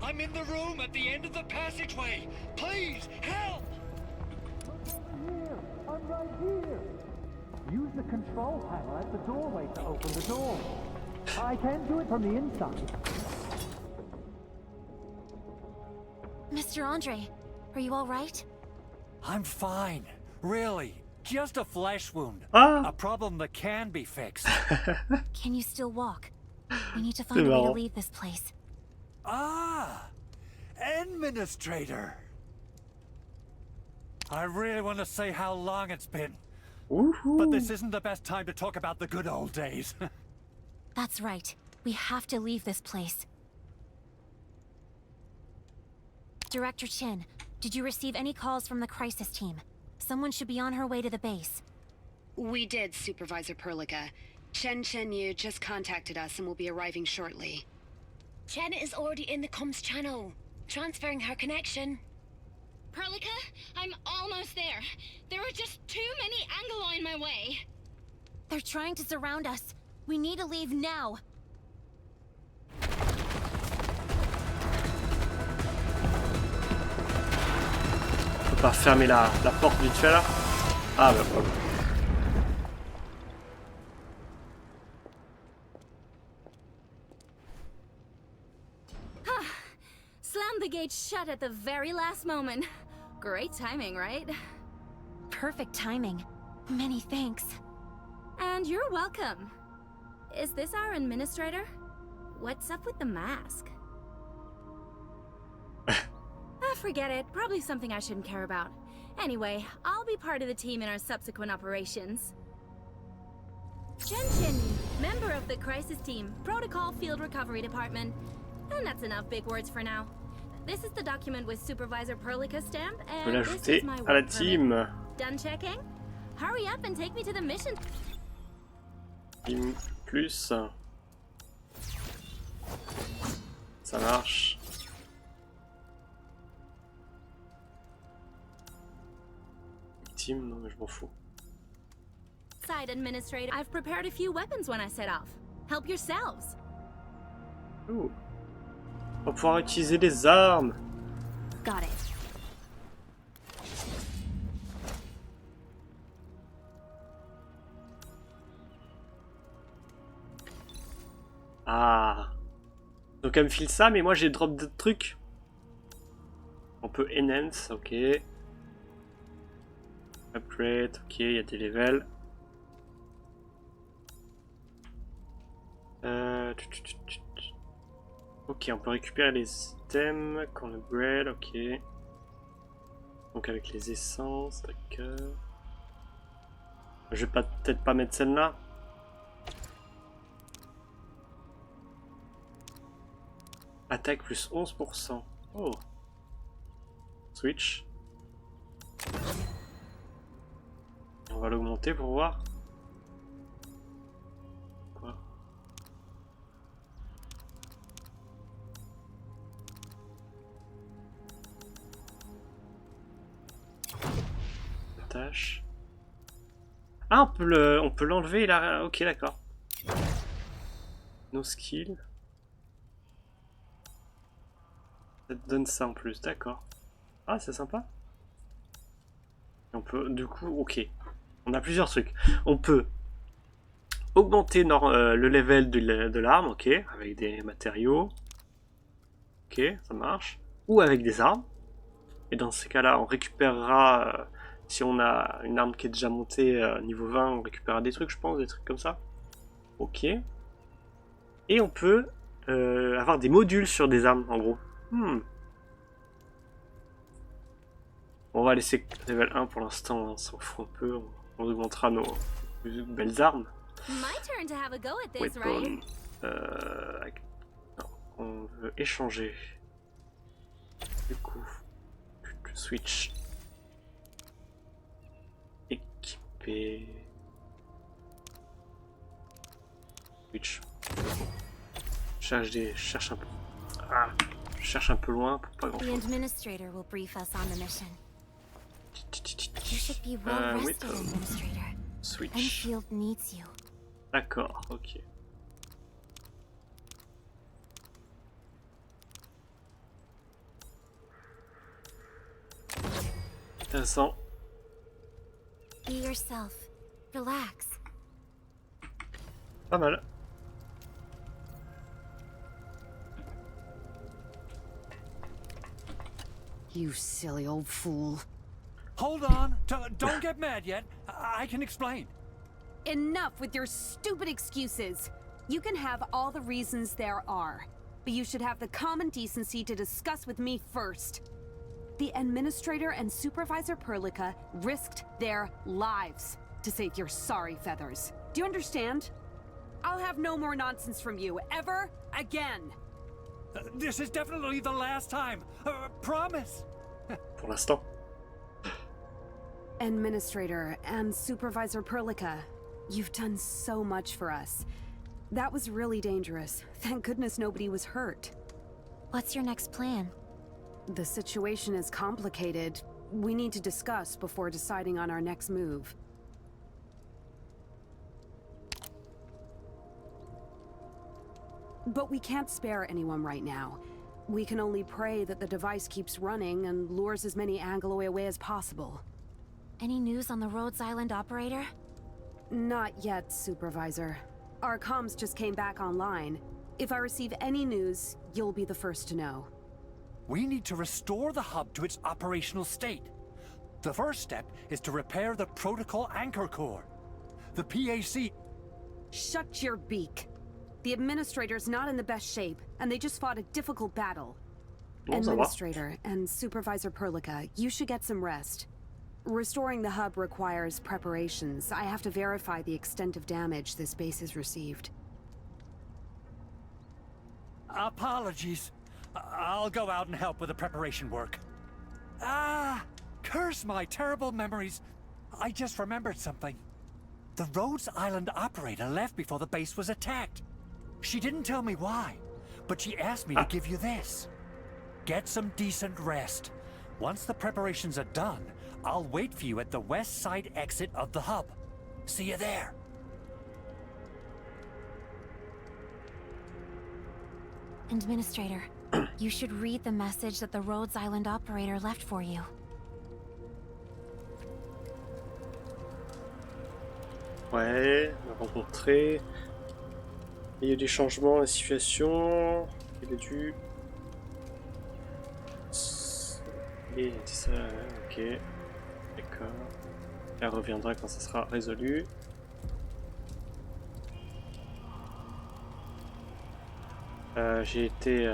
I'm in the room at the end of the passageway. Please, help! I'm right here. Use the control panel at the doorway to open the door. I can do it from the inside. Mr. Andre, are you all right? I'm fine. Really. Just a flesh wound. Ah. A problem that can be fixed. Can you still walk? We need to find a way to leave this place. Ah! Administrator! I really want to say how long it's been. Woohoo. But this isn't the best time to talk about the good old days. That's right. We have to leave this place. Director Chin, did you receive any calls from the crisis team? Someone should be on her way to the base. We did, Supervisor Perlica. Chen Yu just contacted us and will be arriving shortly. Chen is already in the comms channel, transferring her connection. Perlica, I'm almost there. There are just too many Angoloi in my way. They're trying to surround us. We need to leave now. On peut pas fermer la porte vite fait là? Ah bah voilà. Slam the gate shut at the very last moment. Great timing, right? Perfect timing. Many thanks. And you're welcome. Is this our administrator? What's up with the mask? Forget it. Probably something I shouldn't care about. Anyway, I'll be part of the team in our subsequent operations. Chen, member of the crisis team, Protocol Field Recovery Department. And that's enough big words for now. This is the document with Supervisor Perlica's stamp, On peut and this l'ajouter is my à la work permit. team. Done checking? Hurry up and take me to the mission. Team plus. Ça marche. Team, non mais je m'en fous. Side administrator, I've prepared a few weapons when I set off. Help yourselves. Ouh. On va pouvoir utiliser les armes. Got it. Ah. Donc elle me file ça, mais moi j'ai drop d'autres trucs. On peut enhance, ok. Upgrade, ok, il y a des levels. Ok, on peut récupérer les items qu'on upgrade, ok. Donc avec les essences, d'accord. Je vais peut-être pas mettre celle-là. Attaque plus 11%. Oh. Switch. Et on va l'augmenter pour voir. Quoi? Tâche. Ah, on peut l'enlever là. Ok, d'accord. No skill. Ça te donne ça en plus, d'accord. Ah, c'est sympa. Et on peut, du coup, ok. On a plusieurs trucs. On peut augmenter le level de l'arme, ok, avec des matériaux. Ok, ça marche. Ou avec des armes. Et dans ces cas-là, on récupérera, si on a une arme qui est déjà montée niveau 20, on récupérera des trucs, je pense, des trucs comme ça. Ok. Et on peut avoir des modules sur des armes, en gros. On va laisser level 1 pour l'instant, on s'en fout un peu. On augmentera nos plus belles armes. My turn to have a go at this, Weapon. right? Non, on veut échanger. Du coup, switch. Équiper. Switch. Cherche un peu. Ah, je cherche un peu loin pour pas grand The chose. administrator will brief us on the mission. You should be well rested, weapon. administrator. Switch. Endfield needs you. D'accord, ok. Intéressant. Be yourself. Relax. Pas mal. You silly old fool. Hold on. Don't get mad yet. I can explain. Enough with your stupid excuses. You can have all the reasons there are. but you should have the common decency to discuss with me first. The Administrator and Supervisor Perlica risked their lives to save your sorry feathers. Do you understand? I'll have no more nonsense from you, ever again. This is definitely the last time. Promise. Pour l'instant. Administrator and Supervisor Perlica, you've done so much for us. That was really dangerous. Thank goodness nobody was hurt. What's your next plan? The situation is complicated. We need to discuss before deciding on our next move. But we can't spare anyone right now. We can only pray that the device keeps running and lures as many Angloi away as possible. Any news on the Rhodes Island operator? Not yet, Supervisor. Our comms just came back online. If I receive any news, you'll be the first to know. We need to restore the hub to its operational state. The first step is to repair the protocol anchor core. The PAC... Shut your beak. The Administrator's not in the best shape, and they just fought a difficult battle. Administrator and Supervisor Perlica, you should get some rest. Restoring the hub requires preparations. I have to verify the extent of damage this base has received. Apologies. I'll go out and help with the preparation work. Curse my terrible memories. I just remembered something. The Rhodes Island operator left before the base was attacked. She didn't tell me why, but she asked me to give you this. Get some decent rest. Once the preparations are done, I'll wait for you at the west side exit of the hub. See you there. Administrator, you should read the message that the Rhodes Island operator left for you. Ouais, on a rencontré. Il y a eu des changements, la situation. Il a dû. Il a dit ça, ok. D'accord. Elle reviendra quand ça sera résolu. J'ai été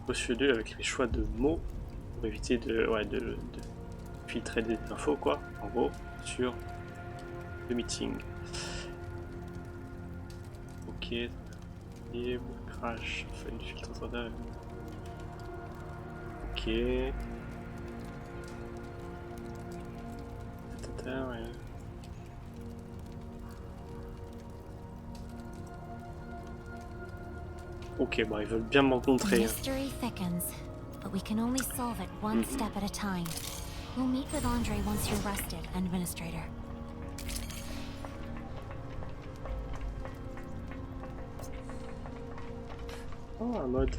cautionné avec les choix de mots pour éviter de filtrer des infos, quoi, en gros, sur le meeting. Ok, et crash, fait une filtration de... Ok. Ouais. Ok, bon, ils veulent bien m'encontrer. Mystery thickens, but we can only solve it one step at a time. We'll meet with Andre once you're rested, Administrator. Oh, un mode.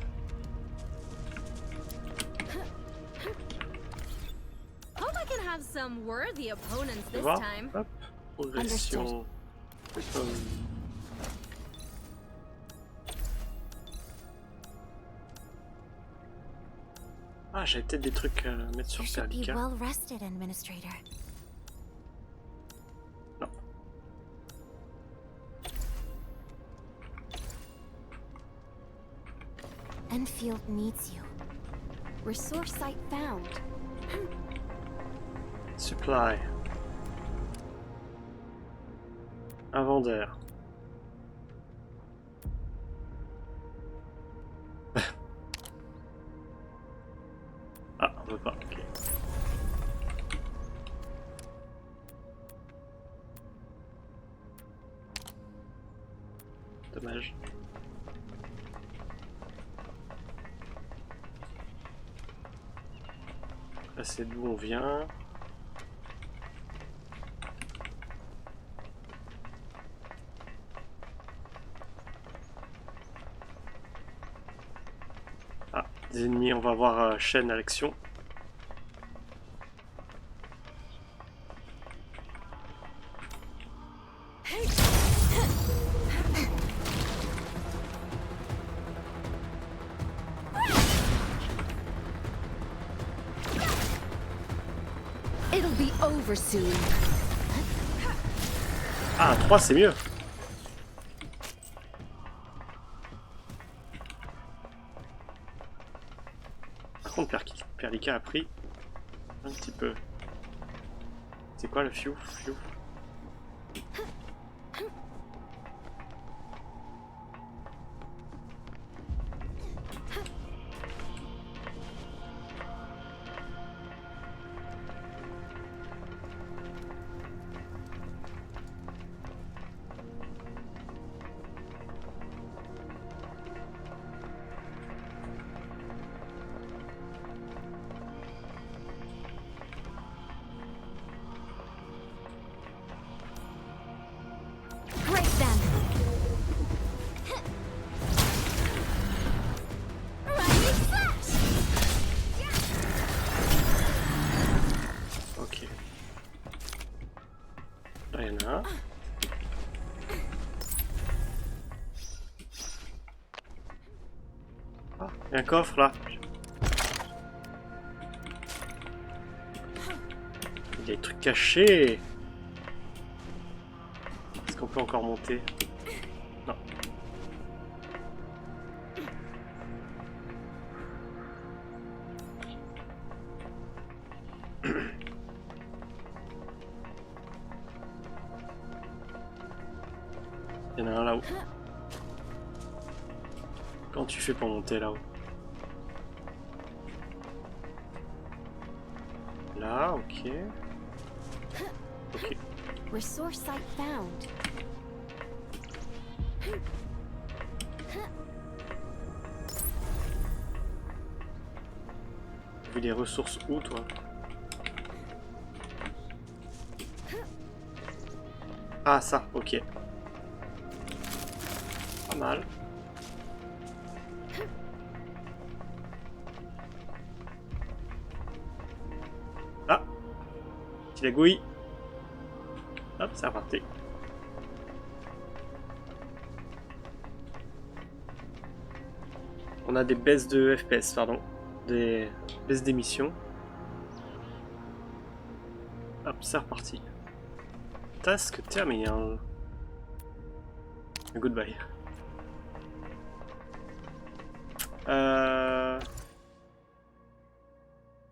Hope I can have some worthy opponents this Voilà. time. Hop, progression. Ah, j'avais peut-être des trucs à mettre sur You should be Perlica. well rested, Administrator. Non. Endfield needs you. Resource site found. Supply. Un vendeur. Ah, on veut pas, ok. Dommage. Là, c'est d'où on vient. Ah, des ennemis, on va voir chaîne à l'action. It'll be over soon. Ah, 3 c'est mieux. contre, Perlica a pris un petit peu. C'est quoi le fiou? Ok. Là, il y en a un. Ah, il y a un coffre là. Il y a des trucs cachés. Est-ce qu'on peut encore monter? Non. Il y en a un là-haut. Comment tu fais pour monter là-haut? Là, ok. Ok. Resource site found. Vu des ressources où, toi? Ah, ça, ok. Pas mal. Ah! Petit lagouille. Hop, c'est reparti. On a des baisses de FPS, pardon. Des baisses d'émissions. Hop, c'est reparti. Task terminé. Goodbye.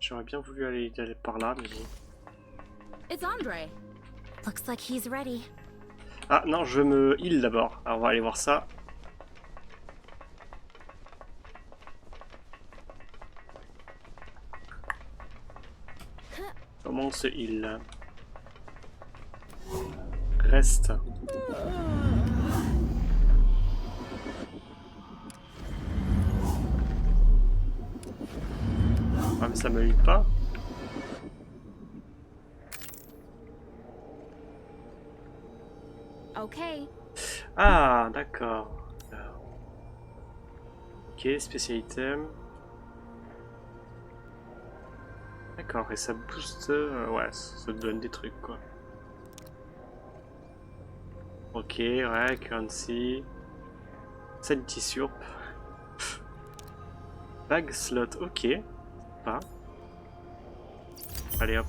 J'aurais bien voulu aller par là, mais bon. It's Andre. Looks like he's ready. Ah non, je me heal d'abord. Alors on va aller voir ça. Comment on se heal? Reste. Ah mais ça me heal pas. Okay. Ah d'accord. Ok, spécial item. D'accord, et ça booste... ouais, ça te donne des trucs quoi. Ok, ouais, currency. Sanity surp. Bag slot, ok. Pas. Allez hop.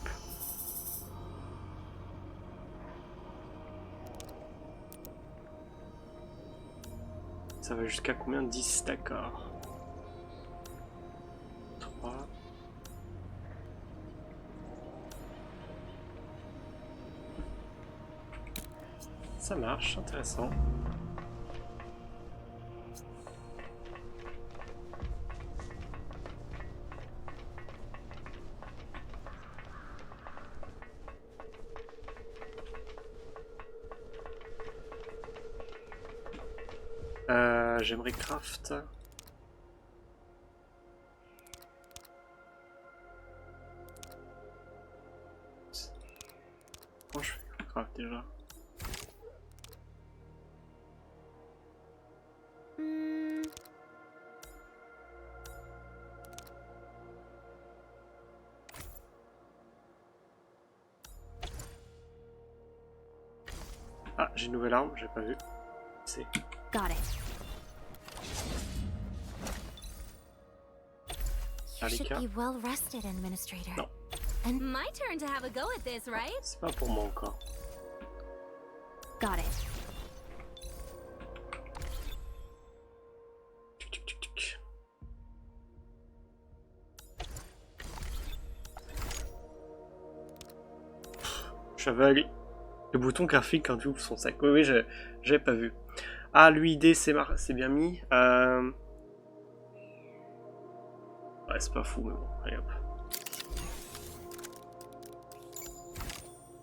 Ça va jusqu'à combien? 10, d'accord. 3. Ça marche, intéressant. J'aimerais craft. Comment je fais craft déjà? Ah, j'ai une nouvelle arme, j'ai pas vu. C'est. Got it. You should be well rested, Administrator. Non. And My turn to have a go at this, right? C'est pas pour moi encore. got it. suis aveugle. Le bouton graphique quand tu ouvres son sac. Oui, oui, j'avais pas vu. Ah, l'UID, c'est bien mis. Ouais, c'est pas fou, mais bon, allez hop.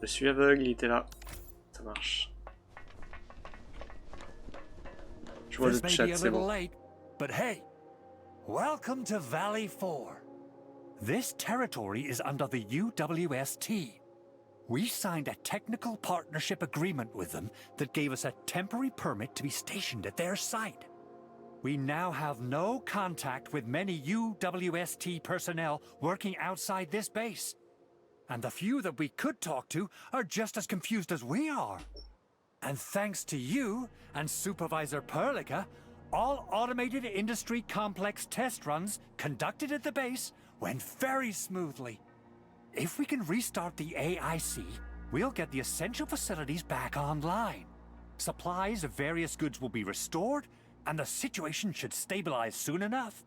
Je suis aveugle, il était là. Ça marche. Je vois le This may chat, be a c'est little bon. late, but hey, welcome to Valley 4. This territory is under the UWST. We signed a technical partnership agreement with them that gave us a temporary permit to be stationed at their site. We now have no contact with many UWST personnel working outside this base. And the few that we could talk to are just as confused as we are. And thanks to you and Supervisor Perlica, all automated industry complex test runs conducted at the base went very smoothly. If we can restart the AIC, we'll get the essential facilities back online. Supplies of various goods will be restored, and the situation should stabilize soon enough.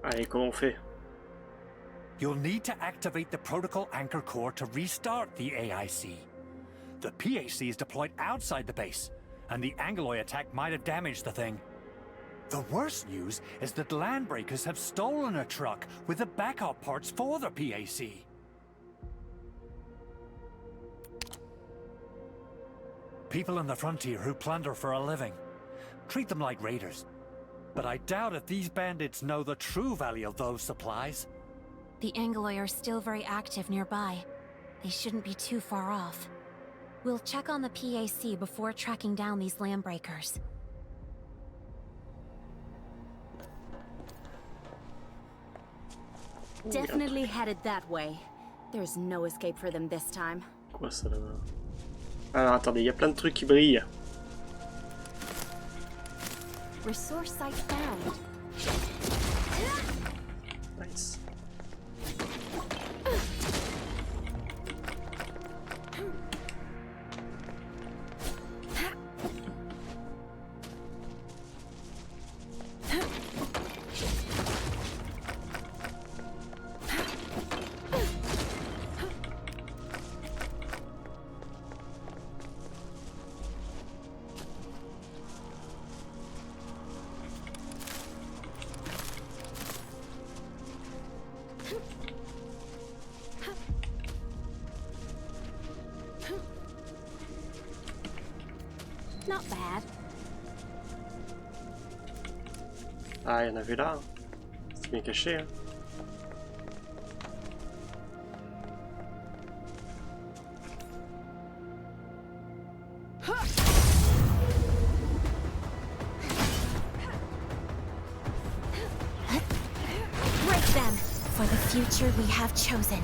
Allez, comment on fait? You'll need to activate the protocol anchor core to restart the AIC. The PAC is deployed outside the base, and the Angloy attack might have damaged the thing. The worst news is that landbreakers have stolen a truck with the backup parts for the PAC. People on the frontier who plunder for a living. Treat them like raiders. But I doubt if these bandits know the true value of those supplies. The Angloy are still very active nearby. They shouldn't be too far off. We'll check on the PAC before tracking down these landbreakers. Definitely headed that way. There's no escape for them this time. Quoi ça là-bas? Alors attendez, il y a plein de trucs qui brillent. Resource site found. Nice. Not bad. Ah, il y en avait là. C'est bien caché. Hein. Break them for the future we have chosen.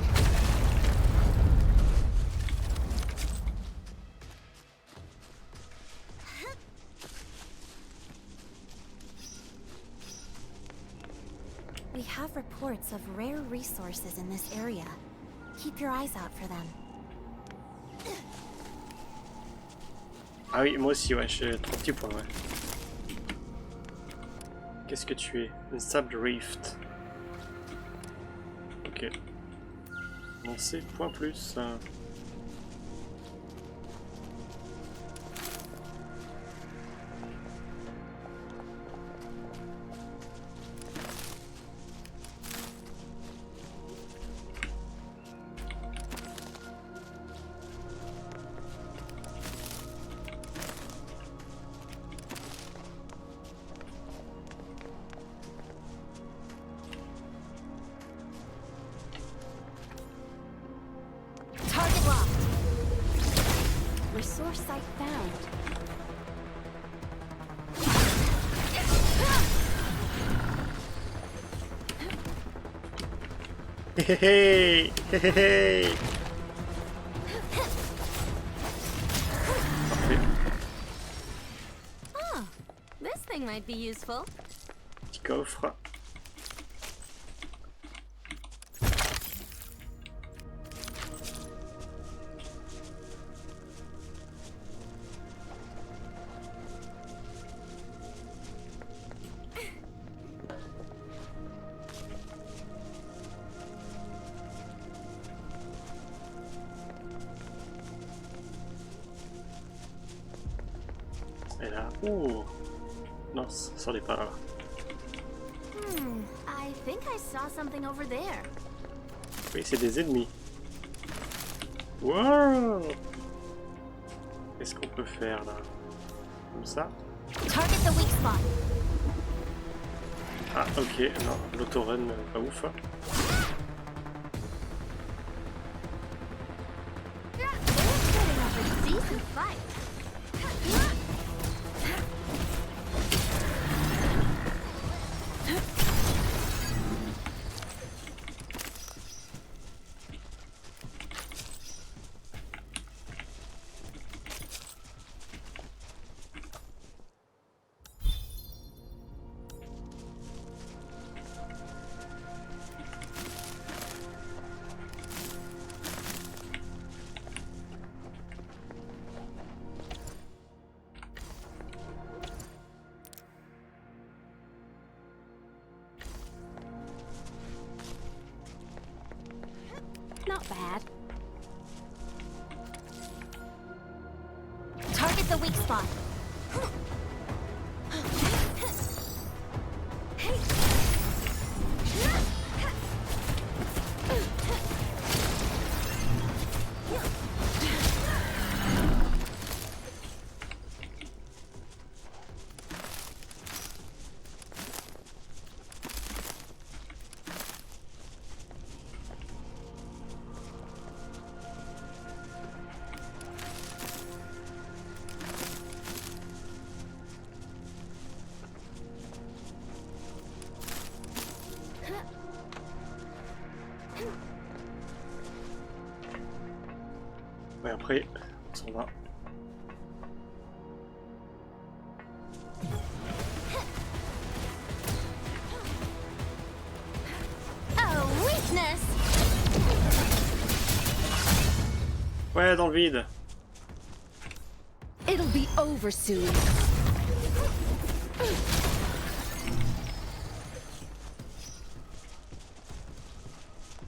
We have reports of rare resources in this area. Keep your eyes out for them. Ah oui, moi aussi, ouais, j'ai 3 petits points, ouais. Qu'est-ce que tu es? Une sable rift. Ok. Lancer, point plus. Target locked. Resource site found. Hey, hey, hey, hey. Parfait. Oh, this thing might be useful. Petit coffre. Et là, ouh. Non, c'en est pas là. I think I saw something over there. Oui, c'est des ennemis. Wow. Qu'est-ce qu'on peut faire là? Comme ça? Target the weak spot. Ah, ok, non, l'autorun, pas ouf. Hein. Decent fight. Not bad. Target the weak spot. Ouais, après, on s'en va. Oh, weakness. Ouais, dans le vide. It'll be over soon.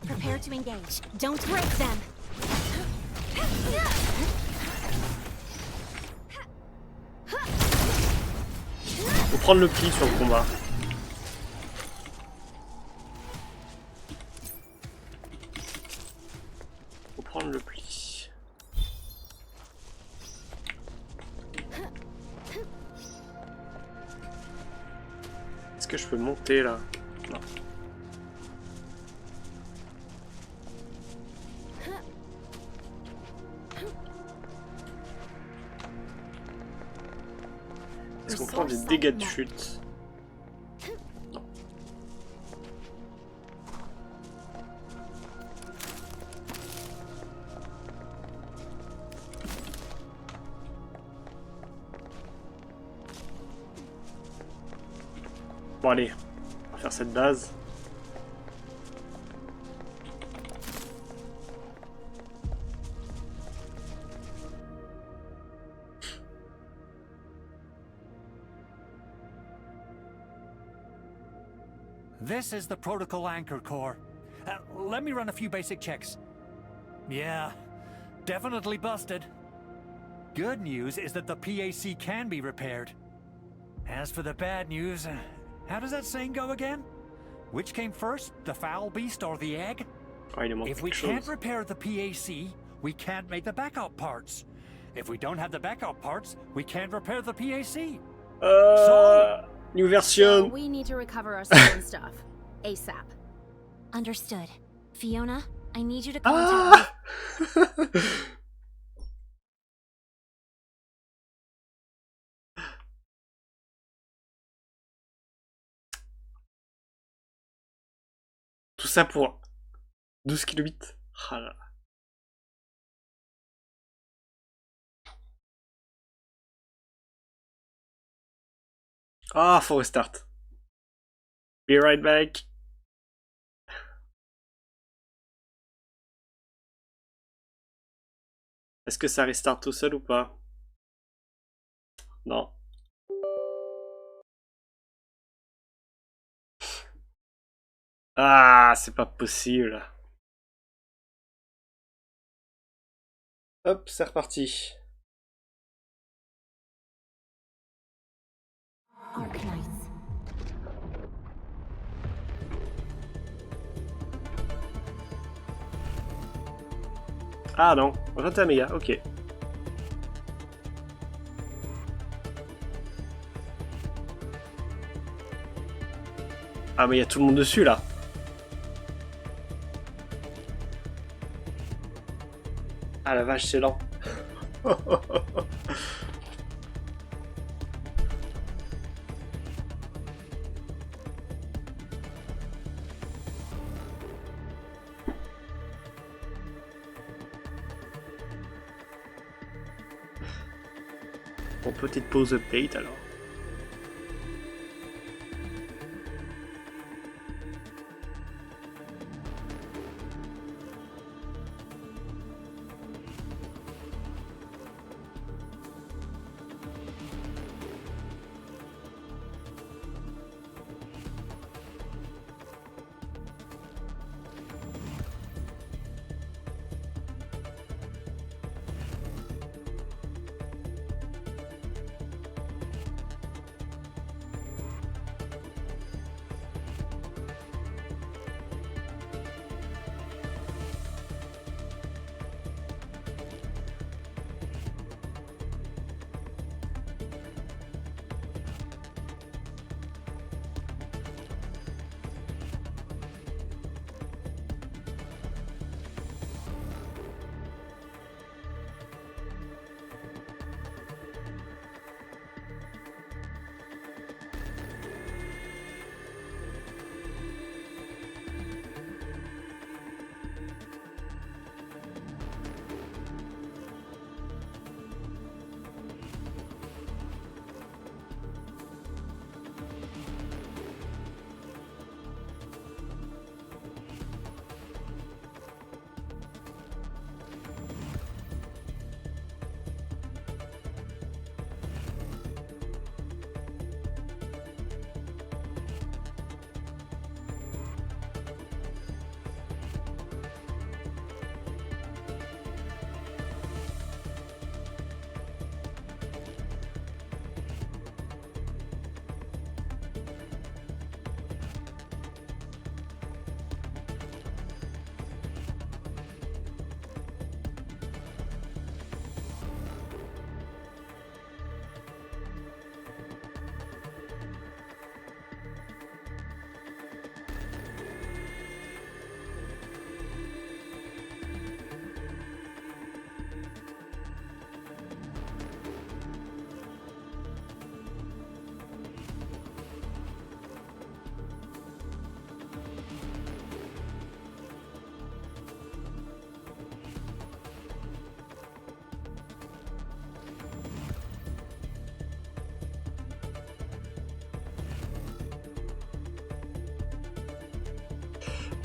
Prepare to engage. Don't break them. Faut prendre le pli sur le combat. Faut prendre le pli. Est-ce que je peux monter là? Non. Est-ce qu'on prend des dégâts de chute? Non. Bon allez, on va faire cette base. This is the Protocol Anchor Core. Let me run a few basic checks. Yeah, definitely busted. Good news is that the PAC can be repaired. As for the bad news, how does that saying go again? Which came first, the foul beast or the egg? If we can't repair the PAC, we can't make the backup parts. If we don't have the backup parts, we can't repair the PAC. New version. So we need to recover our stolen stuff. ASAP. Understood. Fiona, I need you to contact me. Tout ça pour 12 kilobits. Ah là. Ah, faut restart. Be right back. Est-ce que ça restart tout seul ou pas? Non. Ah, c'est pas possible. Hop, c'est reparti. Arknights. Ah non, Rataméa, ok. Ah mais il y a tout le monde dessus là. Ah la vache, c'est lent. Bon, petite pause update alors.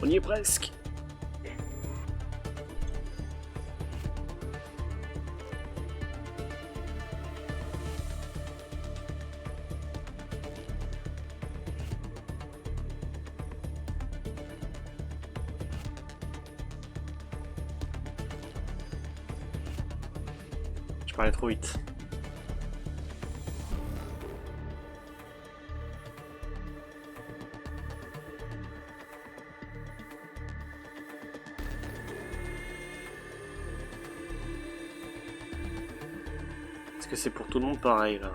On y est presque. Je parlais trop vite. Est-ce que c'est pour tout le monde pareil là?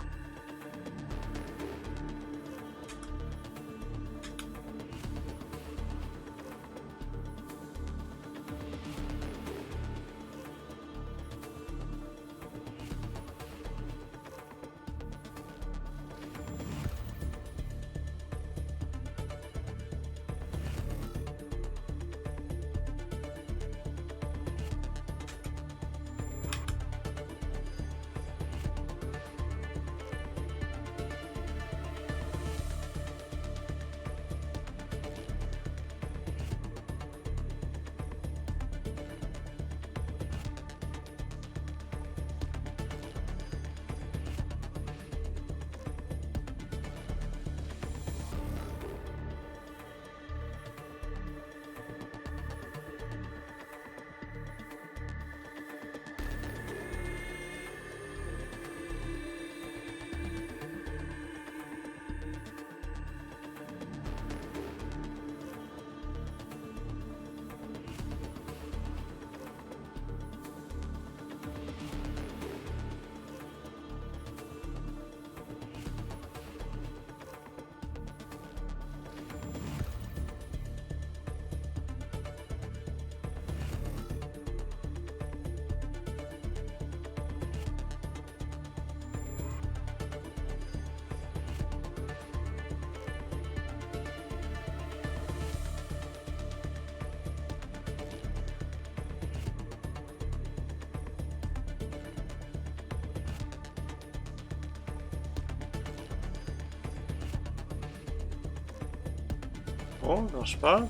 Oh, ça marche pas.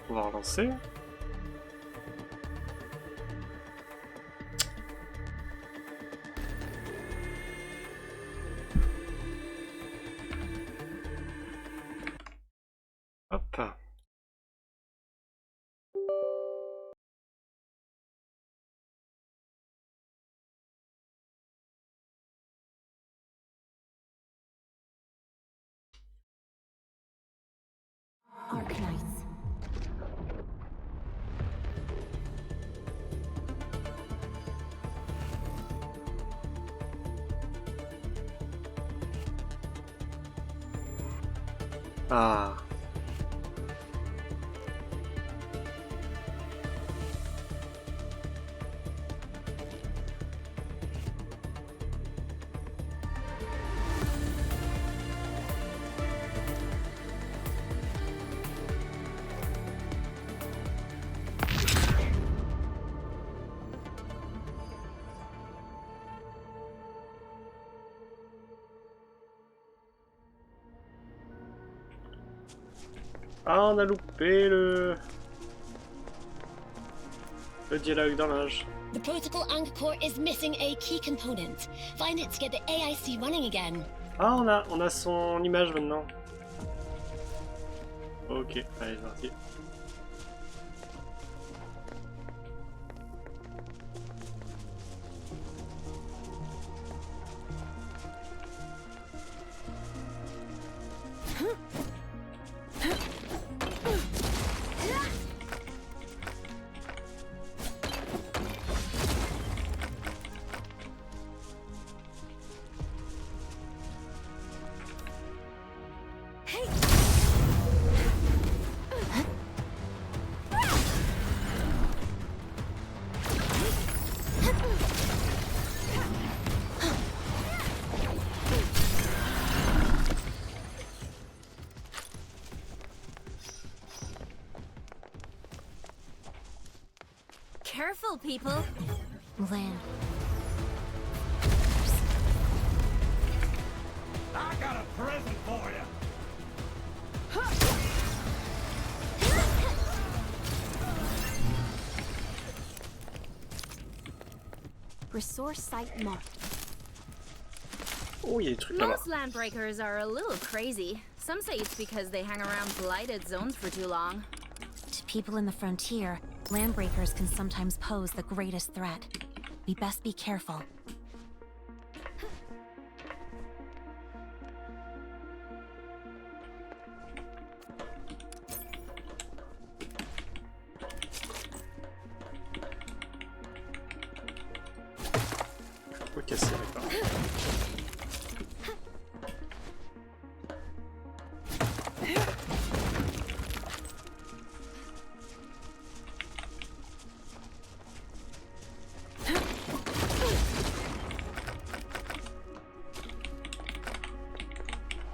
On va relancer. Hop. Arknights. Ah. Ah, on a loupé le dialogue dans l'âge. The protocol anchor core is missing a key component. Find it to get the AIC running again. Ah, on a son image maintenant. Ok, allez, c'est parti. Careful, people. Land. I got a present for you. Resource site marked. Oh, il y a des trucs là-bas. Most landbreakers are a little crazy. Some say it's because they hang around blighted zones for too long. To people in the frontier, landbreakers can sometimes pose the greatest threat. We best be careful. Faut casser, d'accord.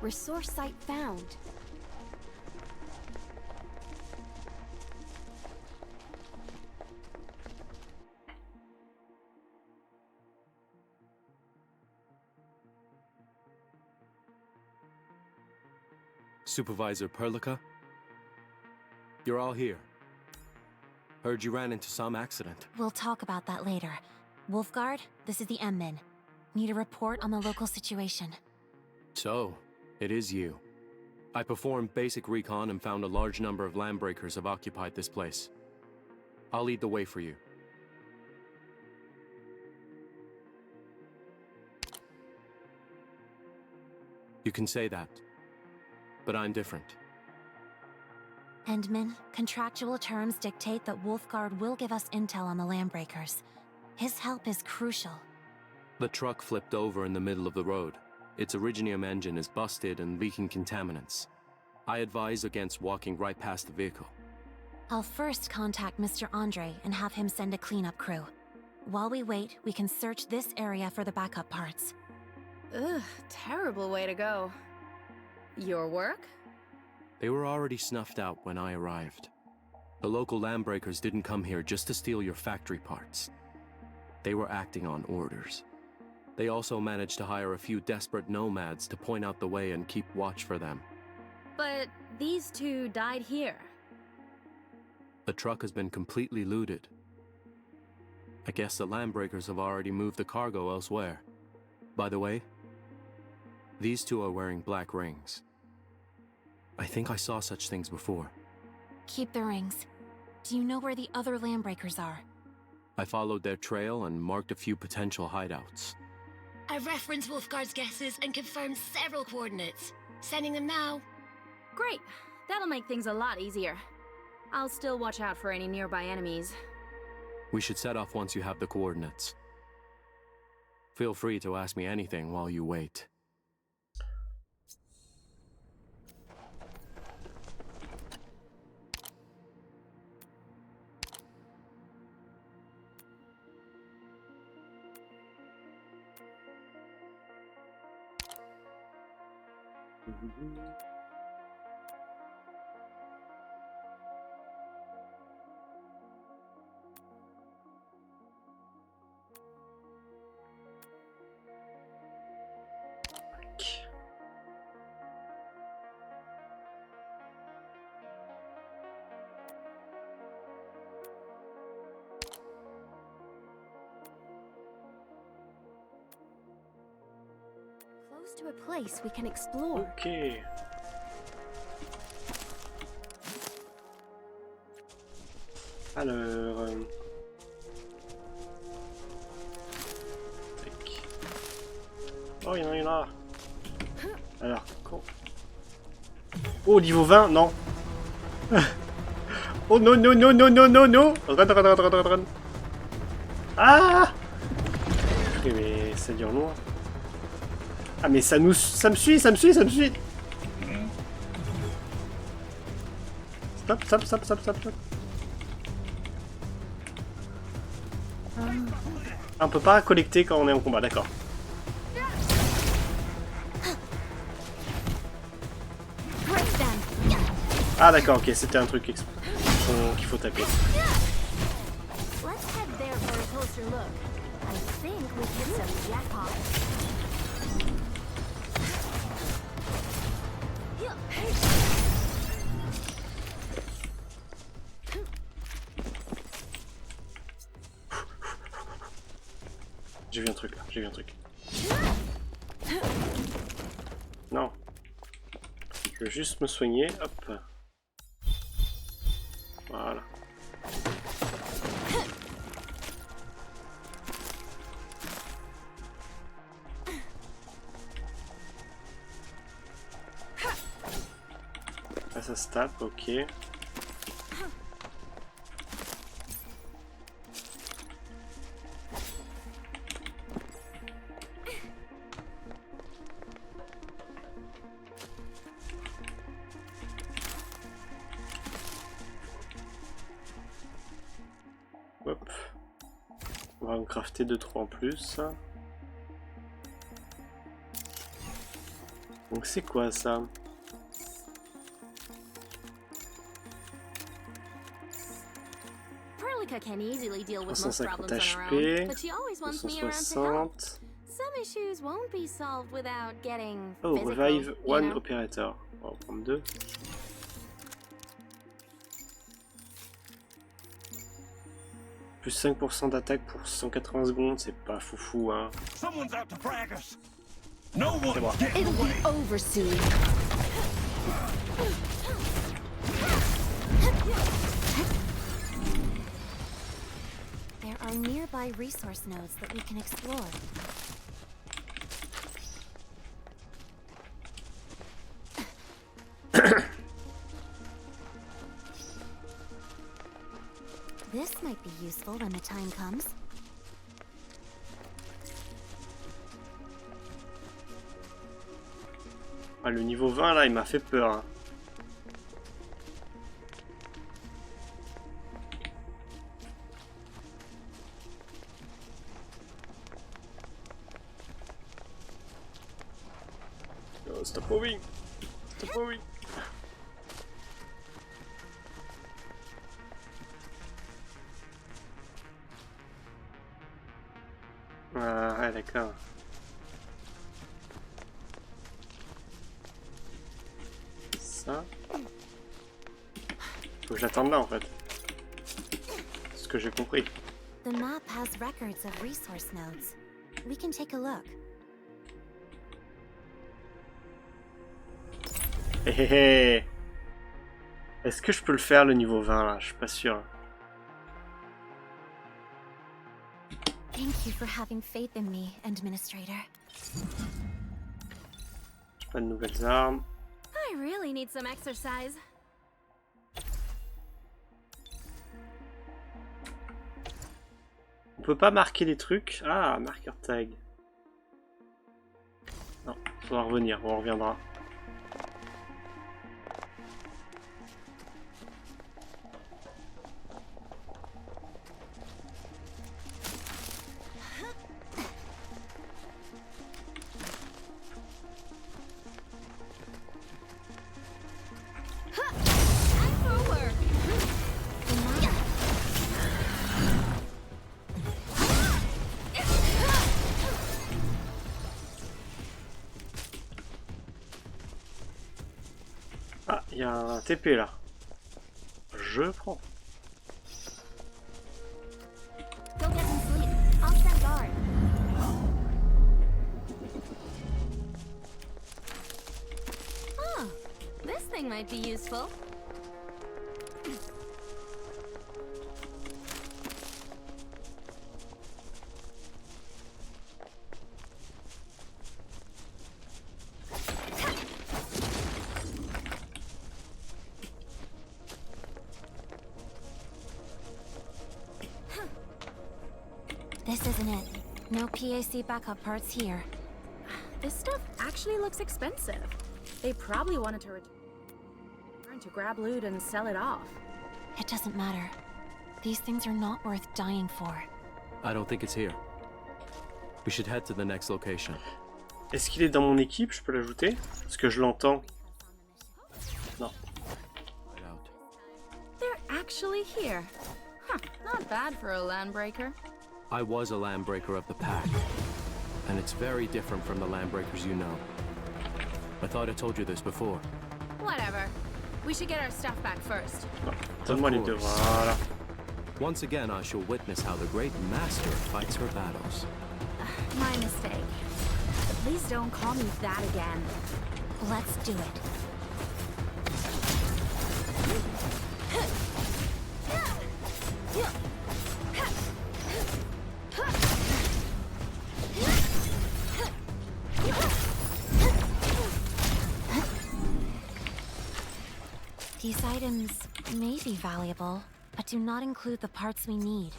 Resource site found. Supervisor Perlica? You're all here. Heard you ran into some accident. We'll talk about that later. Wolfguard, this is the M-Min. Need a report on the local situation. So, it is you. I performed basic recon and found a large number of landbreakers have occupied this place. I'll lead the way for you. You can say that, but I'm different. Endman, contractual terms dictate that Wolfguard will give us intel on the landbreakers. His help is crucial. The truck flipped over in the middle of the road. Its Originium engine is busted and leaking contaminants. I advise against walking right past the vehicle. I'll first contact Mr. Andre and have him send a cleanup crew. While we wait, we can search this area for the backup parts. Ugh, terrible way to go. Your work? They were already snuffed out when I arrived. The local landbreakers didn't come here just to steal your factory parts. They were acting on orders. They also managed to hire a few desperate nomads to point out the way and keep watch for them. But these two died here. The truck has been completely looted. I guess the Landbreakers have already moved the cargo elsewhere. By the way, these two are wearing black rings. I think I saw such things before. Keep the rings. Do you know where the other Landbreakers are? I followed their trail and marked a few potential hideouts. I referenced Wolfguard's guesses and confirmed several coordinates. Sending them now. Great. That'll make things a lot easier. I'll still watch out for any nearby enemies. We should set off once you have the coordinates. Feel free to ask me anything while you wait. Close to a place we can explore. Ok. Alors... tac. Oh, il y en a une là. Alors, oh, niveau 20, non. Oh non, non, non, non, non, non, non. Run. Ah! Mais ça dure loin. Ah mais ça me suit. Stop. Ah, on peut pas collecter quand on est en combat, d'accord. Ah d'accord, ok, c'était un truc qu'il faut taper. J'ai vu un truc là, Non. Je veux juste me soigner, hop. Voilà. Là ça se tape, ok. Hop. On va en crafter 2-3 en plus. Donc c'est quoi ça? Perlica can easily deal with most 350 problems on her HP, own, but she always wants me around to help. 260. Some issues won't be solved without getting Oh, physical, revive one you know? operator. On va en prendre 2. Plus 5% d'attaque pour 180 secondes, c'est pas foufou, hein. C'est moi. It'll be over soon. There are nearby resource nodes that we can explore. This might be useful when the time comes. Ah, le niveau 20 là, il m'a fait peur. Hein. Oh, stop moving. Stop moving. Ah, ouais, d'accord. ça. Faut que j'attende là en fait. C'est ce que j'ai compris. The map has records of resource nodes. We can take a look. Hé hé hé. Est-ce que je peux le faire le niveau 20 là? Je suis pas sûr. Thank you for having faith in me, Administrator. J'ai pas de nouvelles armes. I really need some exercise. On peut pas marquer les trucs. Ah, marqueur tag. Non, faudra revenir, on reviendra. Ah, il y a un TP là. Je prends. Go get some sleep. I'll stand guard. Oh, this thing might be useful. This isn't it. No PAC backup parts here. This stuff actually looks expensive. They probably wanted to return to grab loot and sell it off. It doesn't matter. These things are not worth dying for. I don't think it's here. We should head to the next location. Est-ce qu'il est dans mon équipe? Je peux l'ajouter? Parce que je l'entends. Non. They're actually here. Huh, not bad for a landbreaker. I was a landbreaker of the pack, and it's very different from the landbreakers you know. I thought I told you this before. Whatever. We should get our stuff back first. Donne-moi les deux, voilà. Once again, I shall witness how the great master fights her battles. My mistake. Please don't call me that again. Let's do it. These items may be valuable, but do not include the parts we need.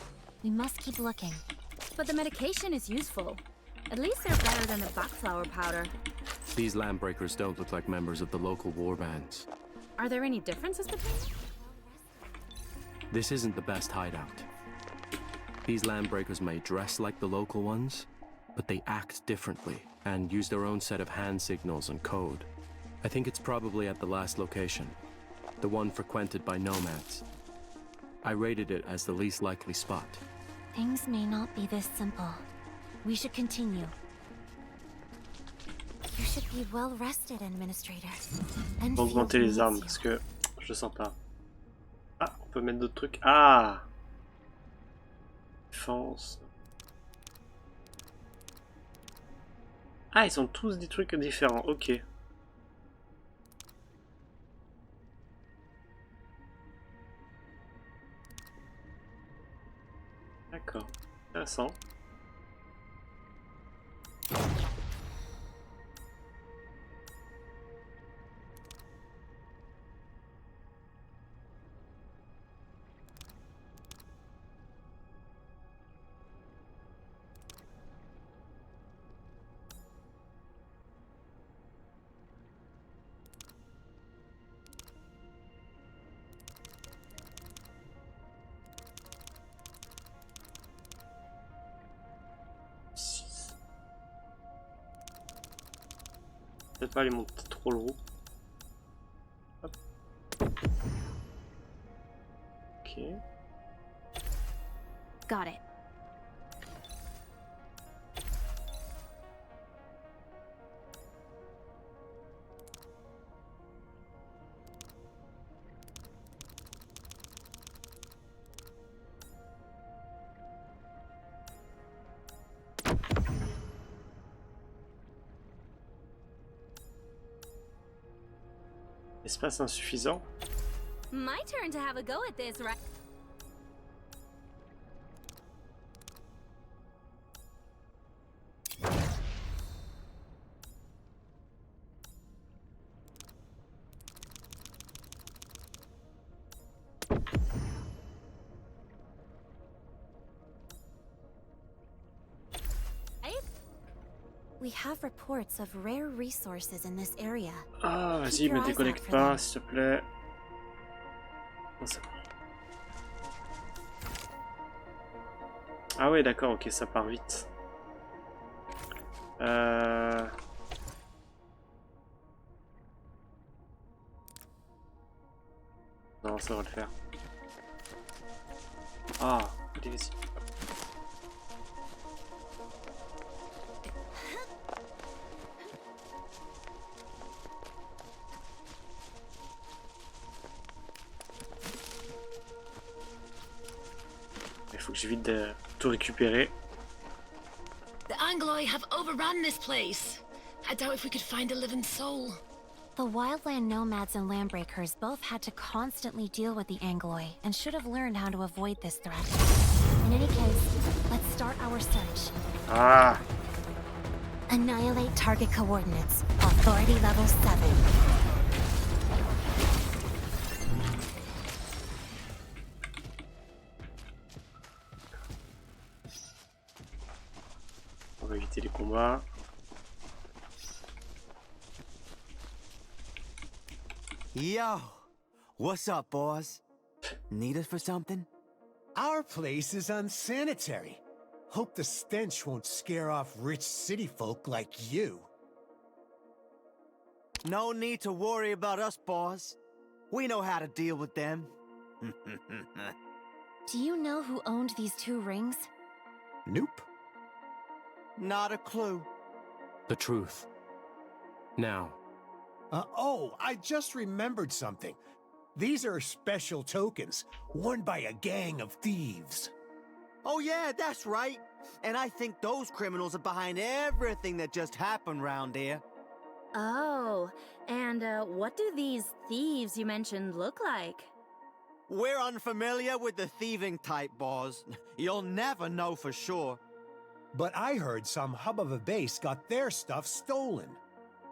We must keep looking. But the medication is useful. At least they're better than the buckflower powder. These landbreakers don't look like members of the local war bands. Are there any differences between them? This isn't the best hideout. These landbreakers may dress like the local ones, but they act differently and use their own set of hand signals and code. I think it's probably at the last location, the one frequented by nomads. I rated it as the least likely spot. Things may not be this simple. We should continue. You should be well rested, Administrator. On va augmenter les armes parce que je le sens pas. Ah, on peut mettre d'autres trucs. Ah! Défense. Ah, ils ont tous des trucs différents. Ok. D'accord. Intéressant. Peut-être pas aller monter trop le haut. Hop. Ok. Got it. Espace insuffisant. My turn to have a go at this, right? We have reports of rare resources in this area. Ah, Keep vas-y, your me eyes out déconnecte for pas, them. s'il te plaît. Non, c'est bon. Ah ouais, d'accord, ok, ça part vite. Non, ça va le faire. Ah, allez, vas-y. Il faut que j'évite de tout récupérer. The Angloi have overrun this place. I doubt if we could find a living soul. The wildland nomads and landbreakers both had to constantly deal with the Angloi and should have learned how to avoid this threat. In any case, let's start our search. Ah! Annihilate target coordinates. Authority level 7. On va éviter les combats. Yo, what's up, boss? Need us for something? Our place is unsanitary. Hope the stench won't scare off rich city folk like you. No need to worry about us, boss. We know how to deal with them. Do you know who owned these 2 rings? Nope. Not a clue. The truth. Now. Oh, I just remembered something. These are special tokens, worn by a gang of thieves. Oh yeah, that's right. And I think those criminals are behind everything that just happened round here. Oh, and what do these thieves you mentioned look like? We're unfamiliar with the thieving type, boss. You'll never know for sure. But I heard some hub of a base got their stuff stolen.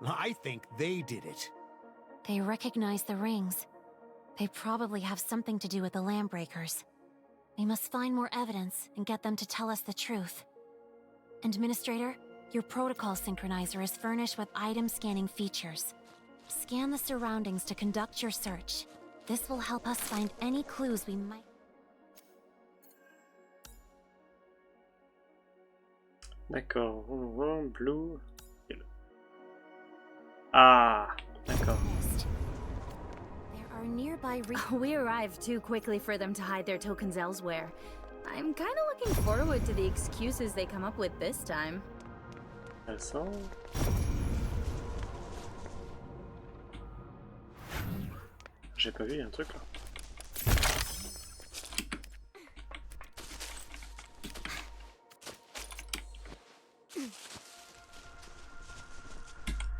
I think they did it. They recognize the rings. They probably have something to do with the Landbreakers. We must find more evidence and get them to tell us the truth. Administrator, your protocol synchronizer is furnished with item scanning features. Scan the surroundings to conduct your search. This will help us find any clues we might... D'accord, blue, yellow. Ah, d'accord. There are nearby... We arrived too quickly for them to hide their tokens elsewhere. I'm kind of looking forward to the excuses they come up with this time. Intéressant. J'ai pas vu, il y a un truc là.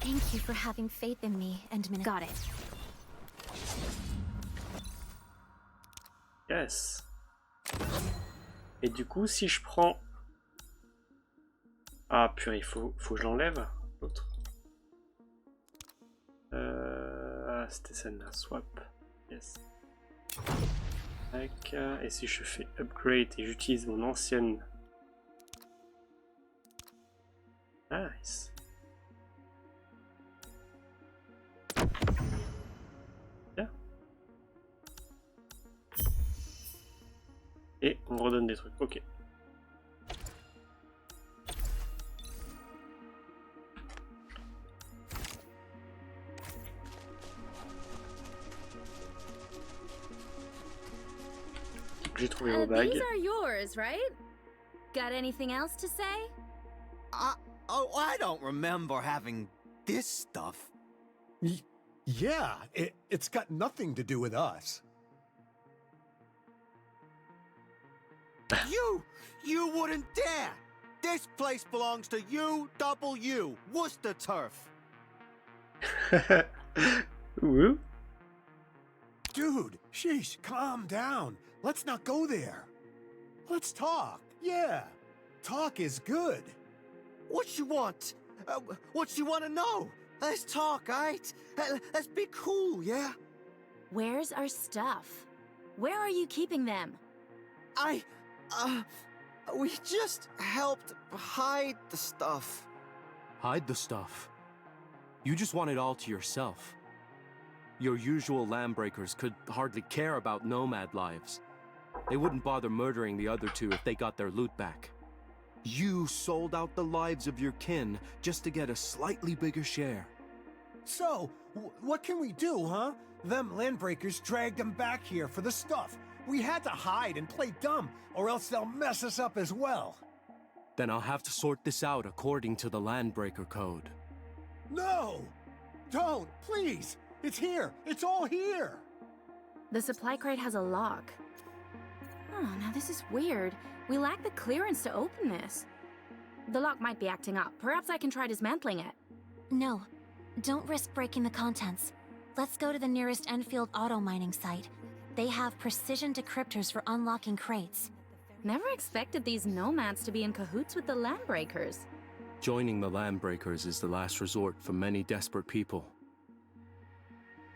Thank you for having faith in me, and got it. Yes. Et du coup, si je prends... Ah purée, il faut que je l'enlève, l'autre. Ah, c'était celle-là, swap. Yes. Tac. Et si je fais upgrade et j'utilise mon ancienne... Nice. Bien. Et on me redonne des trucs, ok. J'ai trouvé vos bagues. These are yours, right? Got anything else to say? I don't remember having this stuff. Yeah, it's got nothing to do with us. You wouldn't dare! This place belongs to UW, Worcester Turf. Woo. Dude, sheesh, calm down. Let's not go there. Let's talk. Yeah. Talk is good. What you want? What you want to know? Let's talk, alright? Let's be cool, yeah? Where's our stuff? Where are you keeping them? We just helped hide the stuff. Hide the stuff? You just want it all to yourself. Your usual Landbreakers could hardly care about nomad lives. They wouldn't bother murdering the other two if they got their loot back. You sold out the lives of your kin just to get a slightly bigger share. So, what can we do, huh? Them Landbreakers dragged them back here for the stuff. We had to hide and play dumb, or else they'll mess us up as well. Then I'll have to sort this out according to the Landbreaker code. No! Don't, please! It's here! It's all here! The supply crate has a lock. Oh, now this is weird. We lack the clearance to open this. The lock might be acting up. Perhaps I can try dismantling it. No, don't risk breaking the contents. Let's go to the nearest Endfield auto mining site. They have precision decryptors for unlocking crates. Never expected these nomads to be in cahoots with the Landbreakers. Joining the Landbreakers is the last resort for many desperate people.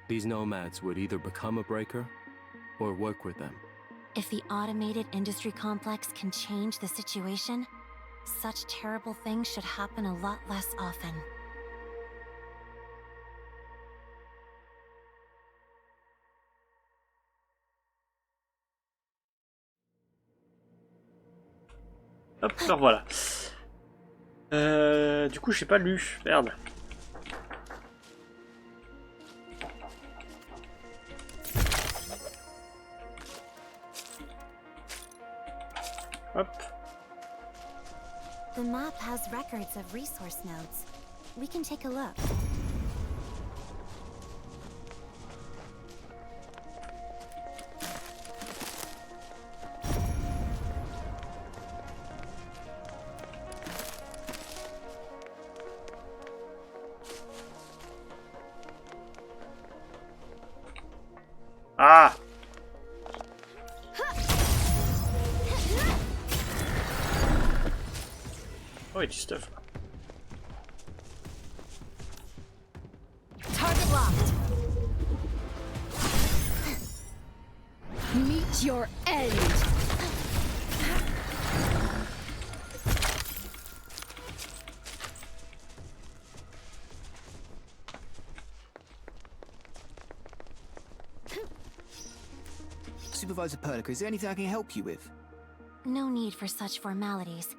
These nomads would either become a breaker or work with them. If the automated industry complex can change the situation, such terrible things should happen a lot less often. Hop, le revoilà. Du coup, j'ai pas lu. Merde. Hop. The map has records of resource nodes. We can take a look. Ah! Oh, il y a du stuff. Target locked. Meet your end. Supervisor Perlica, is there anything I can help you with? No need for such formalities.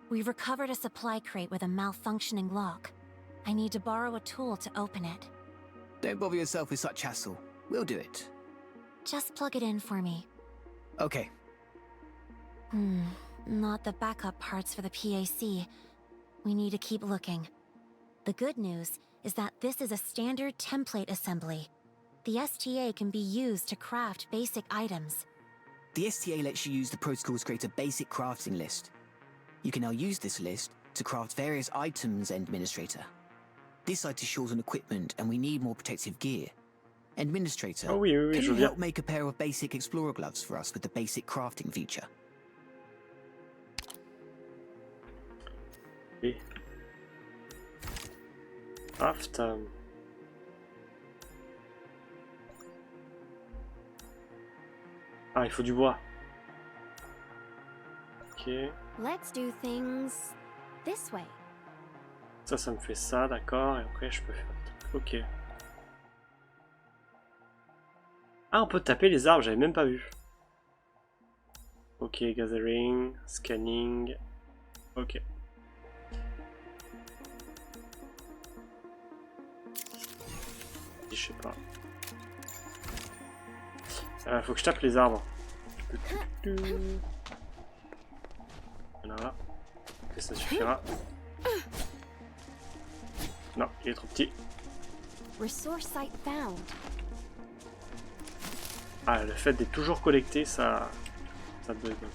We've recovered a supply crate with a malfunctioning lock. I need to borrow a tool to open it. Don't bother yourself with such hassle. We'll do it. Just plug it in for me. Okay. Not the backup parts for the PAC. We need to keep looking. The good news is that this is a standard template assembly. The STA can be used to craft basic items. The STA lets you use the protocols to create a basic crafting list. You can now use this list to craft various items, Administrator. This site is short on equipment and we need more protective gear. Administrator, can you help make a pair of basic explorer gloves for us with the basic crafting feature? Oui. Craft. Ah, il faut du bois. Ok. Let's do things this way. Ça me fait ça, d'accord. Et après, je peux faire un truc. Ok. Ah, on peut taper les arbres, j'avais même pas vu. Ok, gathering, scanning. Ok. Je sais pas. Faut que je tape les arbres. Voilà. Ok, ça suffira. Non, il est trop petit. Resource site found. Ah, le fait d'être toujours collecté, ça bug un peu.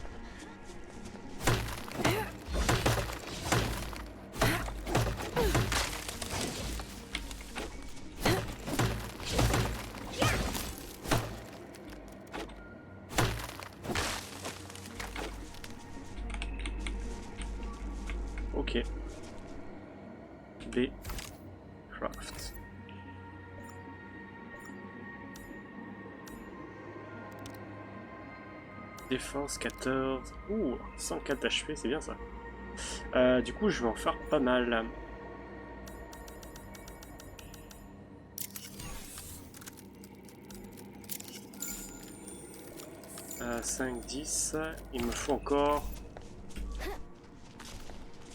Défense 14. Ouh, 104 HP, c'est bien ça. Du coup, je vais en faire pas mal. 5, 10. Il me faut encore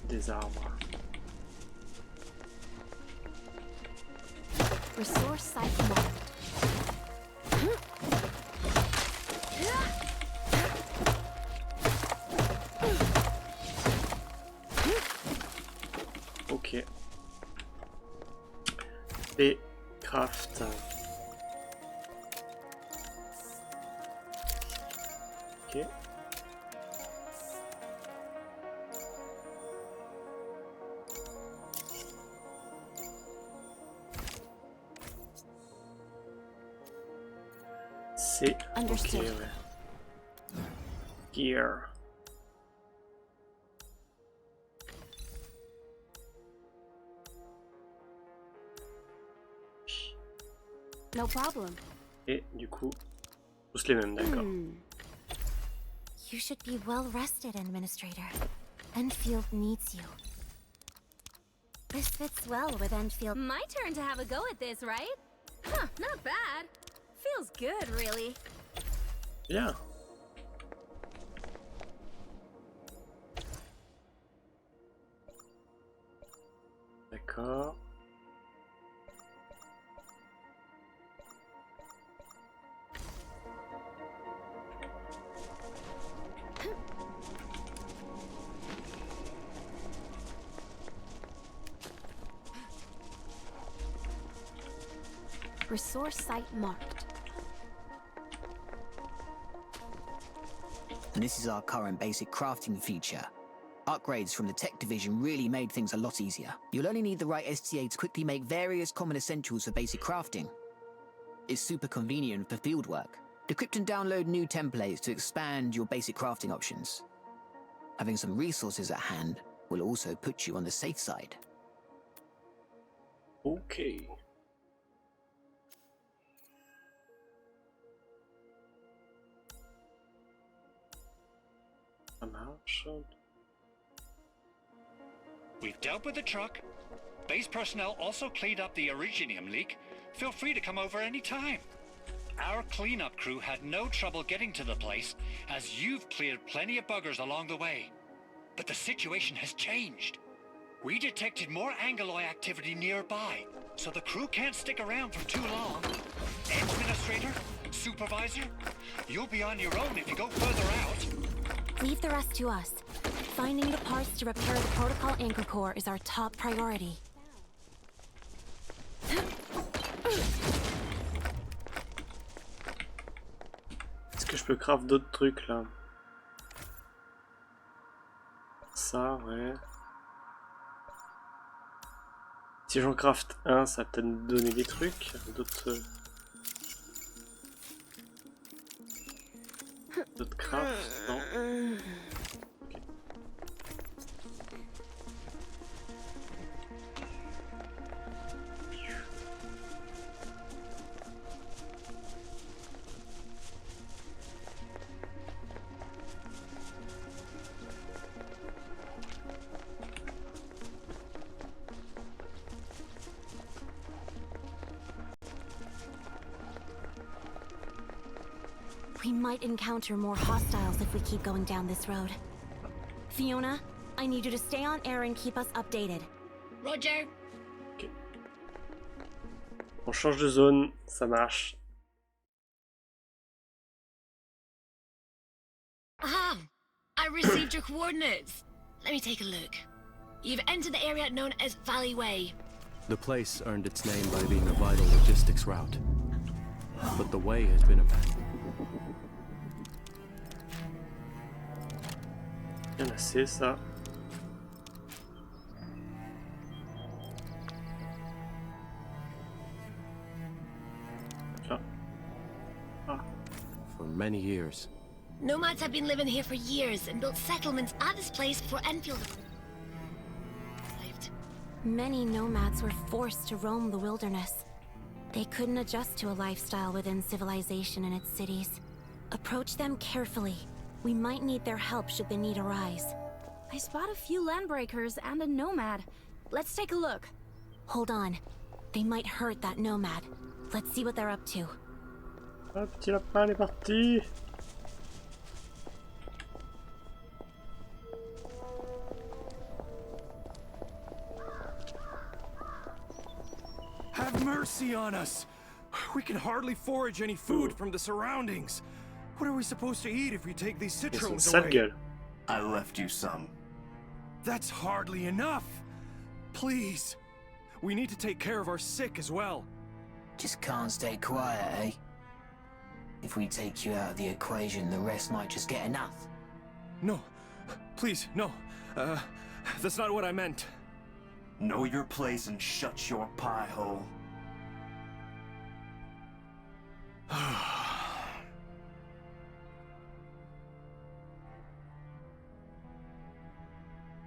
des arbres. Resource site marked. Ok. Et craft. Ok. C'est ok, ouais. Gear. No problem. Et du coup, tous les mêmes, d'accord. You should be well rested, Administrator. Endfield needs you. This fits well with Endfield. My turn to have a go at this, right? Huh, not bad. Feels good, really. Bien. D'accord. Resource site marked. And this is our current basic crafting feature. Upgrades from the tech division really made things a lot easier. You'll only need the right STA to quickly make various common essentials for basic crafting. It's super convenient for field work. Decrypt and download new templates to expand your basic crafting options. Having some resources at hand will also put you on the safe side. Ok. Ça marche. We've dealt with the truck. Base personnel also cleaned up the Originium leak. Feel free to come over any time. Our cleanup crew had no trouble getting to the place, as you've cleared plenty of buggers along the way. But the situation has changed. We detected more Angeloy activity nearby, so the crew can't stick around for too long. Administrator, supervisor, you'll be on your own if you go further out. Leave the rest to us. Finding the parts to repair the protocol anchor core is our top priority. Est-ce que je peux craft d'autres trucs là? Ça, ouais. Si j'en craft un, ça va peut-être me donner des trucs. D'autres crafts, non? We might encounter more hostiles if we keep going down this road. Fiona, I need you to stay on air and keep us updated. Roger. Ok. On change de zone, ça marche. Aha! I received your coordinates. Let me take a look. You've entered the area known as Valley Way. The place earned its name by being a vital logistics route. But the way has been abandoned. Bien assez ça. For many years. Nomads have been living here for years and built settlements at this place before Endfield arrived. Many nomads were forced to roam the wilderness. They couldn't adjust to a lifestyle within civilization and its cities. Approach them carefully. We might need their help should the need arise. I spot a few landbreakers and a nomad. Let's take a look. Hold on. They might hurt that nomad. Let's see what they're up to. Ah, petit lapin, il est parti. Have mercy on us! We can hardly forage any food from the surroundings. What are we supposed to eat if we take these citrons away? I left you some. That's hardly enough. Please. We need to take care of our sick as well. Just can't stay quiet, eh? If we take you out of the equation, the rest might just get enough. No. Please, no. That's not what I meant. Know your place and shut your pie hole.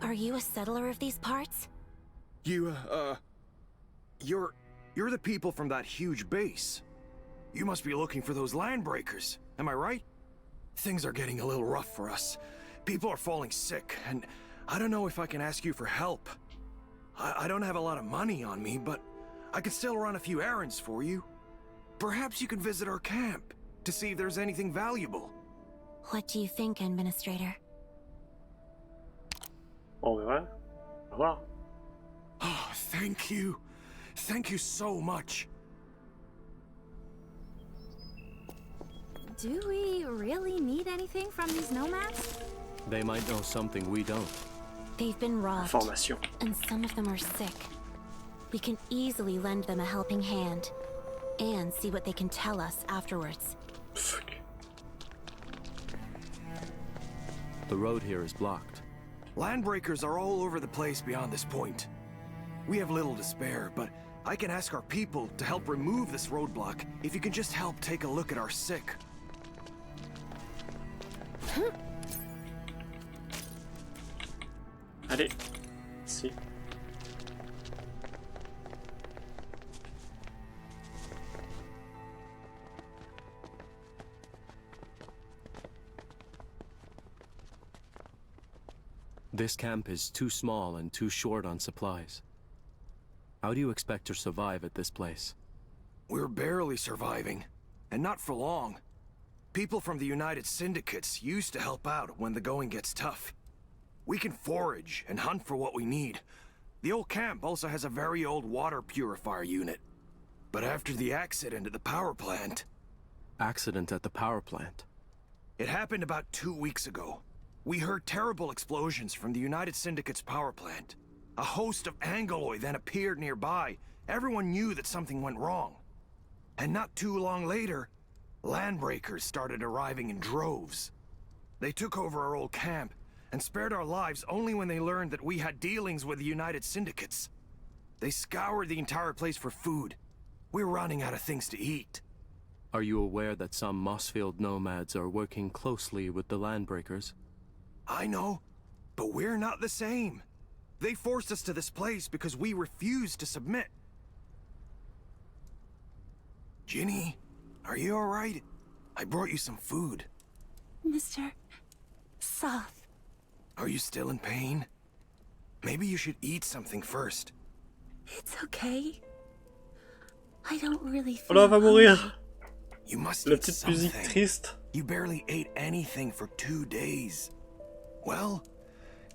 Are you a settler of these parts? You're the people from that huge base. You must be looking for those landbreakers, am I right? Things are getting a little rough for us. People are falling sick, and I don't know if I can ask you for help. I don't have a lot of money on me, but I could still run a few errands for you. Perhaps you can visit our camp to see if there's anything valuable. What do you think, Administrator? Oh, ouais. Au revoir. Oh, thank you. Thank you so much. Do we really need anything from these nomads? They might know something we don't. They've been robbed, Information. and some of them are sick. We can easily lend them a helping hand, and see what they can tell us afterwards. Fuck. The road here is blocked. Landbreakers are all over the place beyond this point. We have little to spare, but I can ask our people to help remove this roadblock if you can just help take a look at our sick. Allez. Si. This camp is too small and too short on supplies. How do you expect to survive at this place? We're barely surviving, and not for long. People from the United Syndicates used to help out when the going gets tough. We can forage and hunt for what we need. The old camp also has a very old water purifier unit. But after the accident at the power plant... Accident at the power plant? It happened about 2 weeks ago. We heard terrible explosions from the United Syndicate's power plant. A host of Angoloi then appeared nearby. Everyone knew that something went wrong. And not too long later, landbreakers started arriving in droves. They took over our old camp and spared our lives only when they learned that we had dealings with the United Syndicates. They scoured the entire place for food. We're running out of things to eat. Are you aware that some Mossfield nomads are working closely with the landbreakers? I know, but we're not the same. They forced us to this place because we refused to submit. Ginny, are you alright? I brought you some food. Mr. Soth. Are you still in pain? Maybe you should eat something first. It's okay. I don't really feel Oh là, va mourir. You must La eat petite musique something. triste. You barely ate anything for 2 days. Well,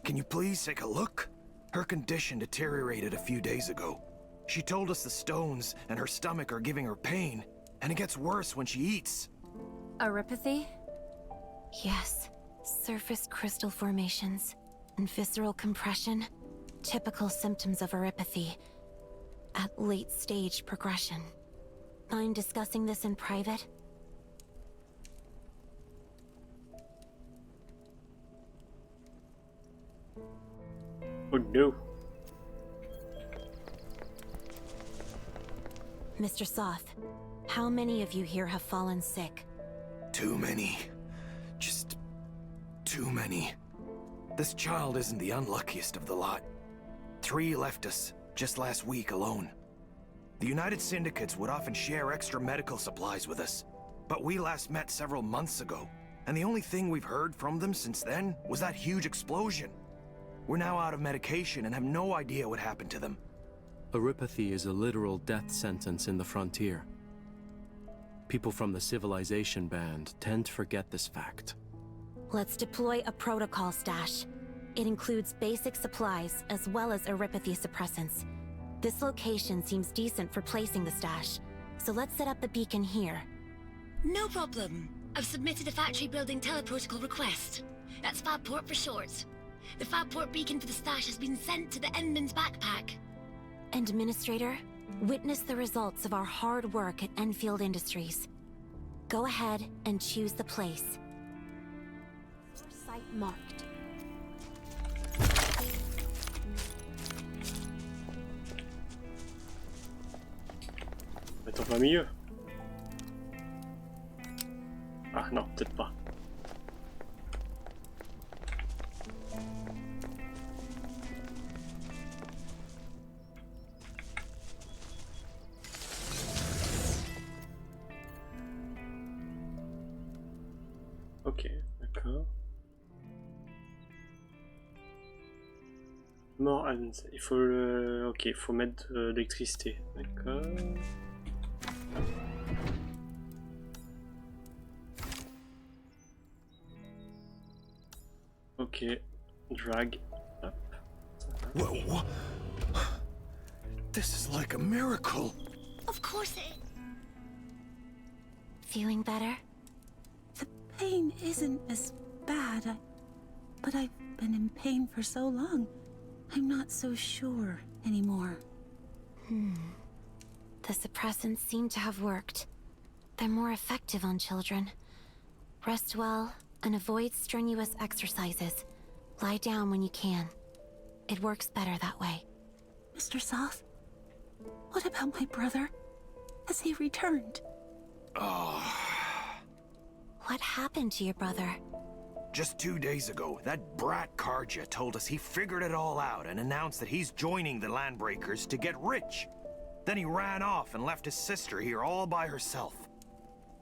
can you please take a look? Her condition deteriorated a few days ago. She told us the stones and her stomach are giving her pain, and it gets worse when she eats. Arypathy? Yes. Surface crystal formations and visceral compression. Typical symptoms of arypathy. At late stage progression. Mind discussing this in private? Oh no. Mr. Soth, how many of you here have fallen sick? Too many. Just too many. This child isn't the unluckiest of the lot. 3 left us just last week alone. The United Syndicates would often share extra medical supplies with us, but we last met several months ago. And the only thing we've heard from them since then was that huge explosion. We're now out of medication and have no idea what happened to them. Erypathy is a literal death sentence in the frontier. People from the Civilization Band tend to forget this fact. Let's deploy a protocol stash. It includes basic supplies as well as erypathy suppressants. This location seems decent for placing the stash, so let's set up the beacon here. No problem. I've submitted a factory building teleprotocol request. That's Fabport for short. The Fabport beacon for the stash has been sent to the Endman's backpack. Administrator, witness the results of our hard work at Endfield Industries. Go ahead and choose the place. Site marked. Mettons pas au milieu. Ah non, peut-être pas. Ok, d'accord. Mort Hans, il faut le... Ok, il faut mettre de l'électricité. D'accord. Ok, drag. Up. Whoa. This is like a miracle. Of course it... Feeling better? The pain isn't as bad, but I've been in pain for so long. I'm not so sure anymore. The suppressants seem to have worked. They're more effective on children. Rest well and avoid strenuous exercises. Lie down when you can. It works better that way. Mr. Soth? What about my brother? Has he returned? What happened to your brother? Just 2 days ago, that brat Karja told us he figured it all out and announced that he's joining the Landbreakers to get rich. Then he ran off and left his sister here all by herself.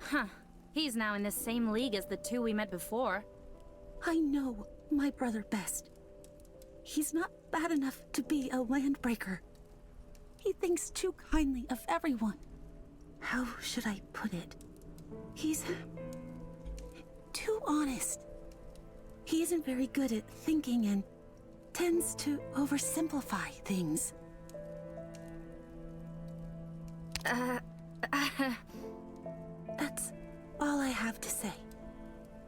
Huh. He's now in the same league as the two we met before. I know my brother best. He's not bad enough to be a Landbreaker. He thinks too kindly of everyone. How should I put it? He's too honest. He isn't very good at thinking and tends to oversimplify things. That's all I have to say.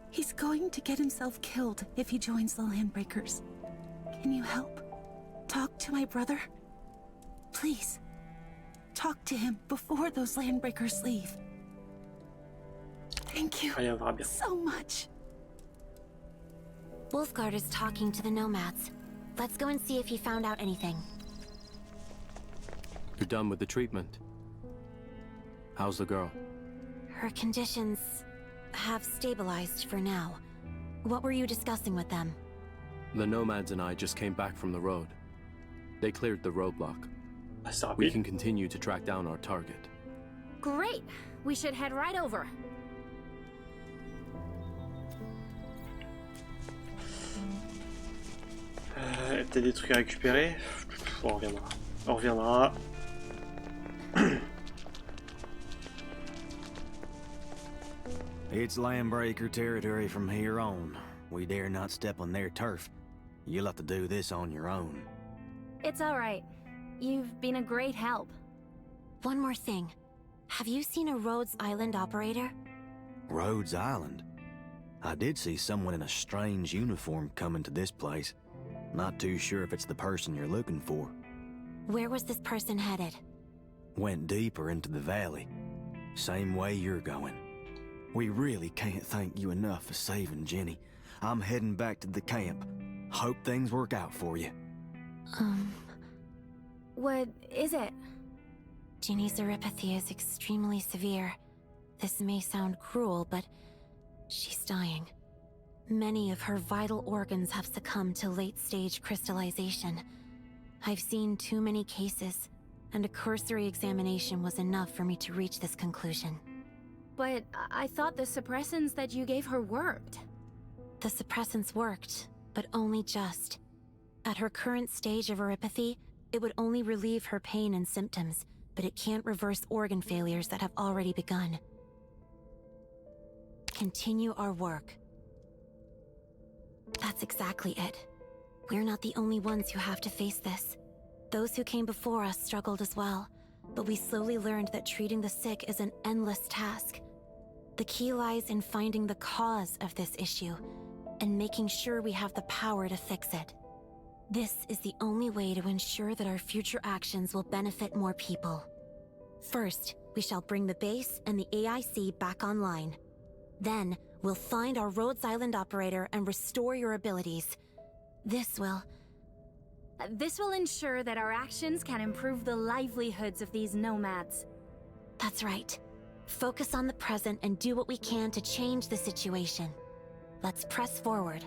He's going to get himself killed if he joins the Landbreakers. Can you help? Talk to my brother? Please. Talk to him before those Landbreakers leave. Thank you so much. Wolfguard is talking to the nomads. Let's go and see if he found out anything. You're done with the treatment. How's the girl? Her conditions have stabilized for now. What were you discussing with them? The nomads and I just came back from the road. They cleared the roadblock. That's We can continue to track down our target. Great! We should head right over. Peut-être des trucs à récupérer. On reviendra. On reviendra. It's Landbreaker territory from here on. We dare not step on their turf. You'll have to do this on your own. It's all right. You've been a great help. One more thing. Have you seen a Rhodes Island operator? Rhodes Island? I did see someone in a strange uniform coming to this place. Not too sure if it's the person you're looking for. Where was this person headed? Went deeper into the valley. Same way you're going. We really can't thank you enough for saving Jenny. I'm heading back to the camp. Hope things work out for you. What is it? Jenny's erypathy is extremely severe. This may sound cruel, but she's dying. Many of her vital organs have succumbed to late-stage crystallization. I've seen too many cases, and a cursory examination was enough for me to reach this conclusion. but I thought the suppressants that you gave her worked. The suppressants worked, but only just. At her current stage of neuropathy, it would only relieve her pain and symptoms, but it can't reverse organ failures that have already begun. Continue our work. That's exactly it. We're not the only ones who have to face this. Those who came before us struggled as well, but we slowly learned that treating the sick is an endless task. The key lies in finding the cause of this issue and making sure we have the power to fix it. This is the only way to ensure that our future actions will benefit more people. First, we shall bring the base and the AIC back online. Then, we'll find our Rhodes Island operator and restore your abilities. This will ensure that our actions can improve the livelihoods of these nomads. That's right. Focus on the present and do what we can to change the situation. Let's press forward.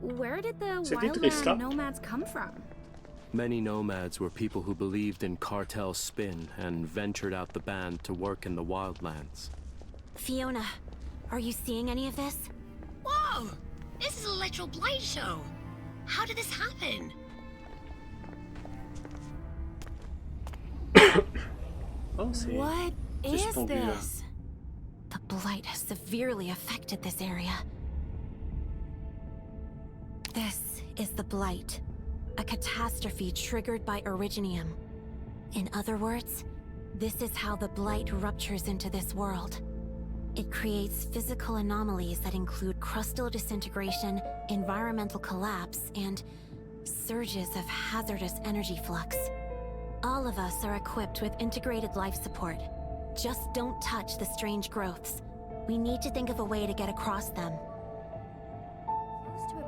Where did the triste, wildland hein? nomads come from? Many nomads were people who believed in cartel spin and ventured out the band to work in the wildlands. Fiona, are you seeing any of this? Whoa! This is a literal blight show! How did this happen? Oh, c'est What is suspendu, là. this? The blight has severely affected this area. This is the blight, a catastrophe triggered by Originium. In other words, this is how the blight ruptures into this world. It creates physical anomalies that include crustal disintegration, environmental collapse, and surges of hazardous energy flux. All of us are equipped with integrated life support. Just don't touch the strange growths. We need to think of a way to get across them.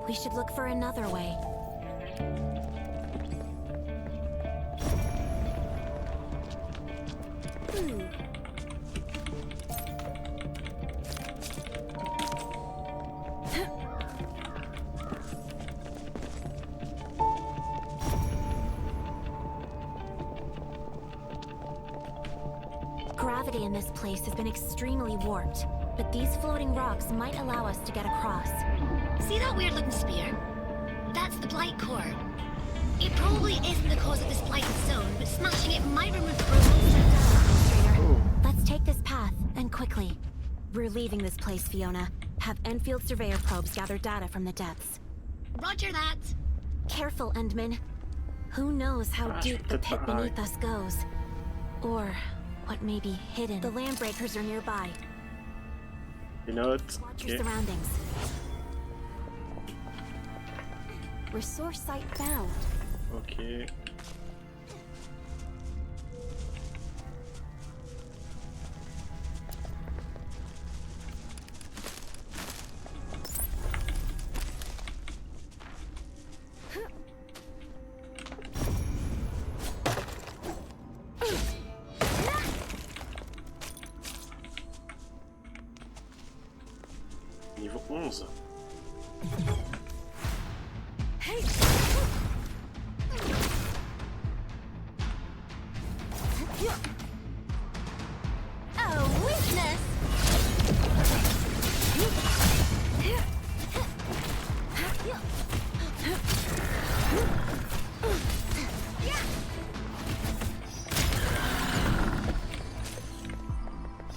We should look for another way. Gravity in this place has been extremely warped, but these floating rocks might allow us to get across. See that weird looking spear? That's the blight core. It probably isn't the cause of this blighted zone, but smashing it might remove the growth. Let's take this path, and quickly. We're leaving this place, Fiona. Have Endfield surveyor probes gather data from the depths. Roger that. Careful, Endman. Who knows how deep the pit beneath us goes? Or what may be hidden. The landbreakers are nearby. Des notes. Watch your surroundings. Resource site found. Ok. Niveau 11. Oh, weakness!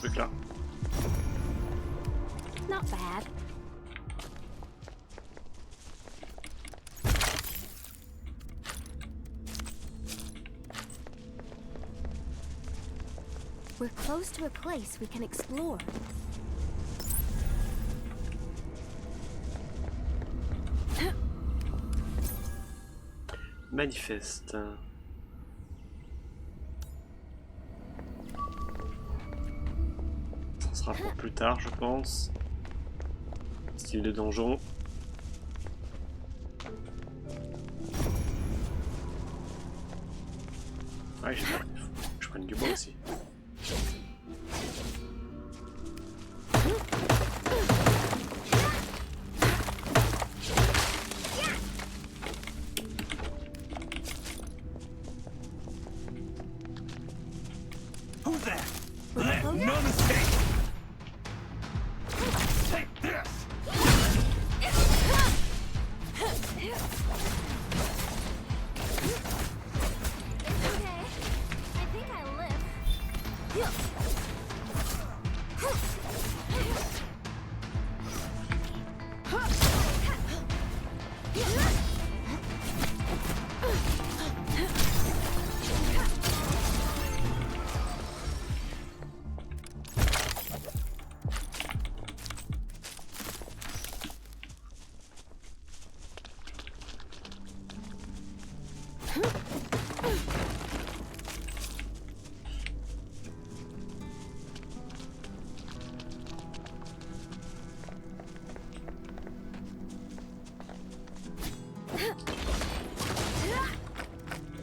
Truc là. Not bad. We're close to a place we can explore. Manifeste. Ça sera pour plus tard, je pense. Style de donjon. Ouais, j'ai peur. Faut que je prenne du bois aussi. Who's there? Let none escape! Take this! Okay, I think I live.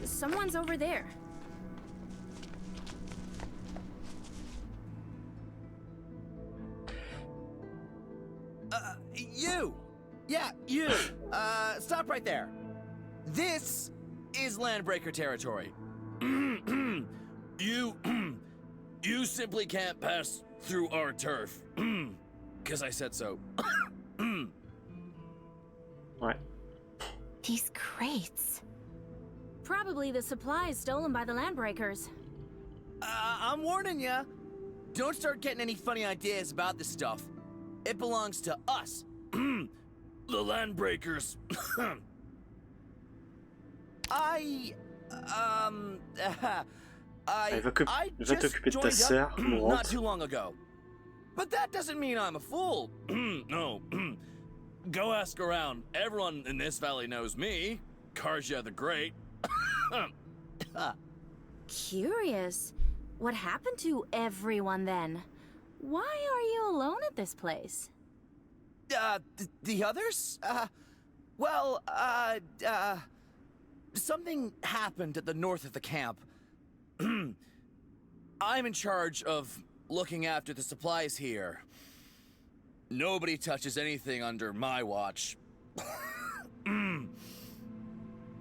Someone's over there. You! Yeah, you! Stop right there. This is Landbreaker territory. You simply can't pass through our turf. 'Cause I said so. Ouais. These crates. Probably the supplies stolen by the Landbreakers. I'm warning ya. Don't start getting any funny ideas about this stuff. It belongs to us. The Landbreakers. I va t'occuper de ta joined sœur, up mourante. not too long ago. But that doesn't mean I'm a fool. No. Go ask around. Everyone in this valley knows me. Karja the Great. Curious. What happened to everyone then? Why are you alone at this place? The others? Something happened at the north of the camp. I'm in charge of looking after the supplies here. Nobody touches anything under my watch.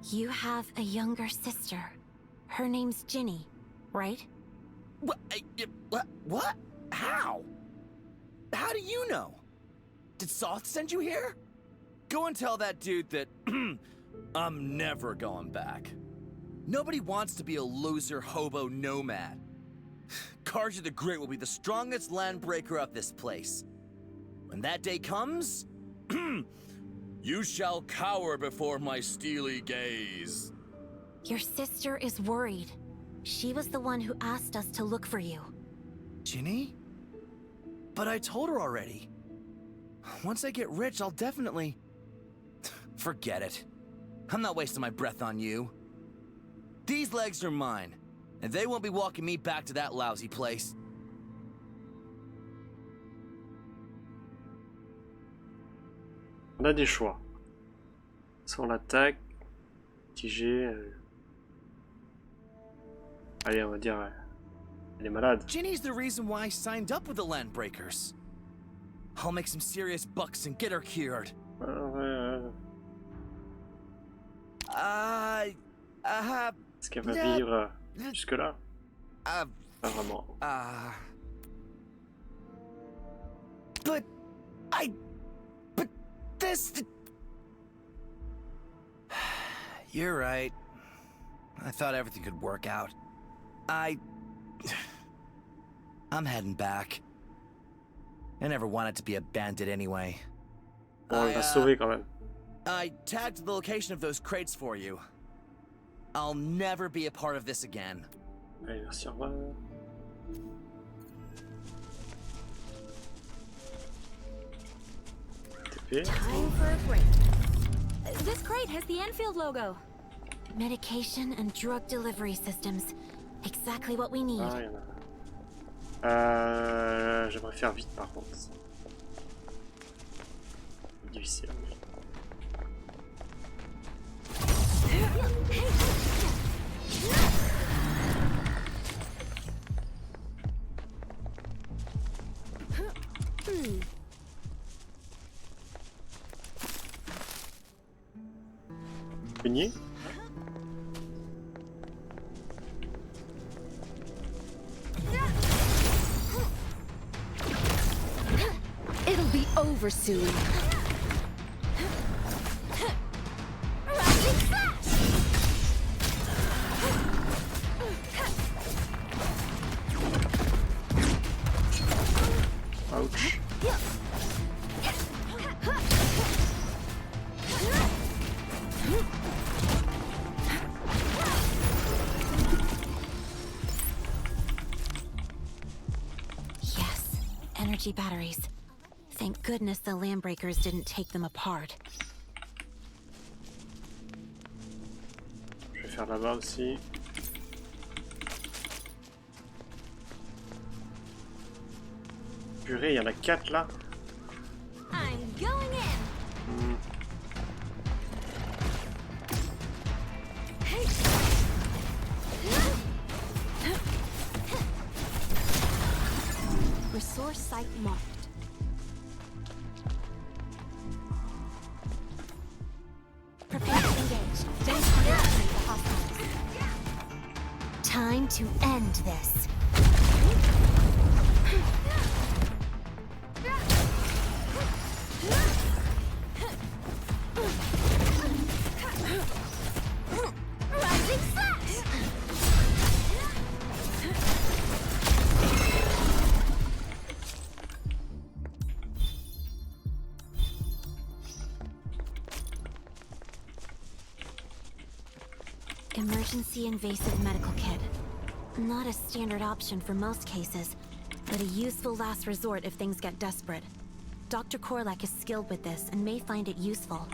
You have a younger sister. Her name's Ginny, right? What? How? How do you know? Did Soth send you here? Go and tell that dude that I'm never going back. Nobody wants to be a loser hobo nomad. Karja the Great will be the strongest landbreaker of this place. When that day comes, you shall cower before my steely gaze. Your sister is worried. She was the one who asked us to look for you. Ginny? But I told her already. Once I get rich, I'll definitely... Forget it. I'm not wasting my breath on you. These legs are mine, and they won't be walking me back to that lousy place. On a des choix. Soit on l'attaque, TG. Allez, on va dire. Elle est malade. Ginny's the reason why I signed up with the Landbreakers. I'll make some serious bucks and get her cured. Est-ce qu'elle va vivre jusque-là? Pas vraiment. But this... You're right. I thought everything could work out. I'm heading back. I never wanted to be a bandit anyway. On l'a sauvé quand même. I tagged the location of those crates for you. I'll never be a part of this again. Allez, merci, au revoir. TP. Time for a break. This crate has the Endfield logo. Medication and drug delivery systems. Exactly what we need. Ah, y en a. J'aimerais faire vite par contre. C'est difficile. Peigné. over soon. Ouch. Yes, energy batteries. Thank goodness the Landbreakers didn't take them apart. Je vais faire là-bas aussi. Purée, il y en a 4 là. I'm going in. Resource site marked. Prepare to engage. Don't underestimate the hostiles. Time to end this. Rising slash. Emergency invasive medical kit. Not a standard option for most cases, but a useful last resort if things get desperate. Dr. Korlak is skilled with this and may find it useful.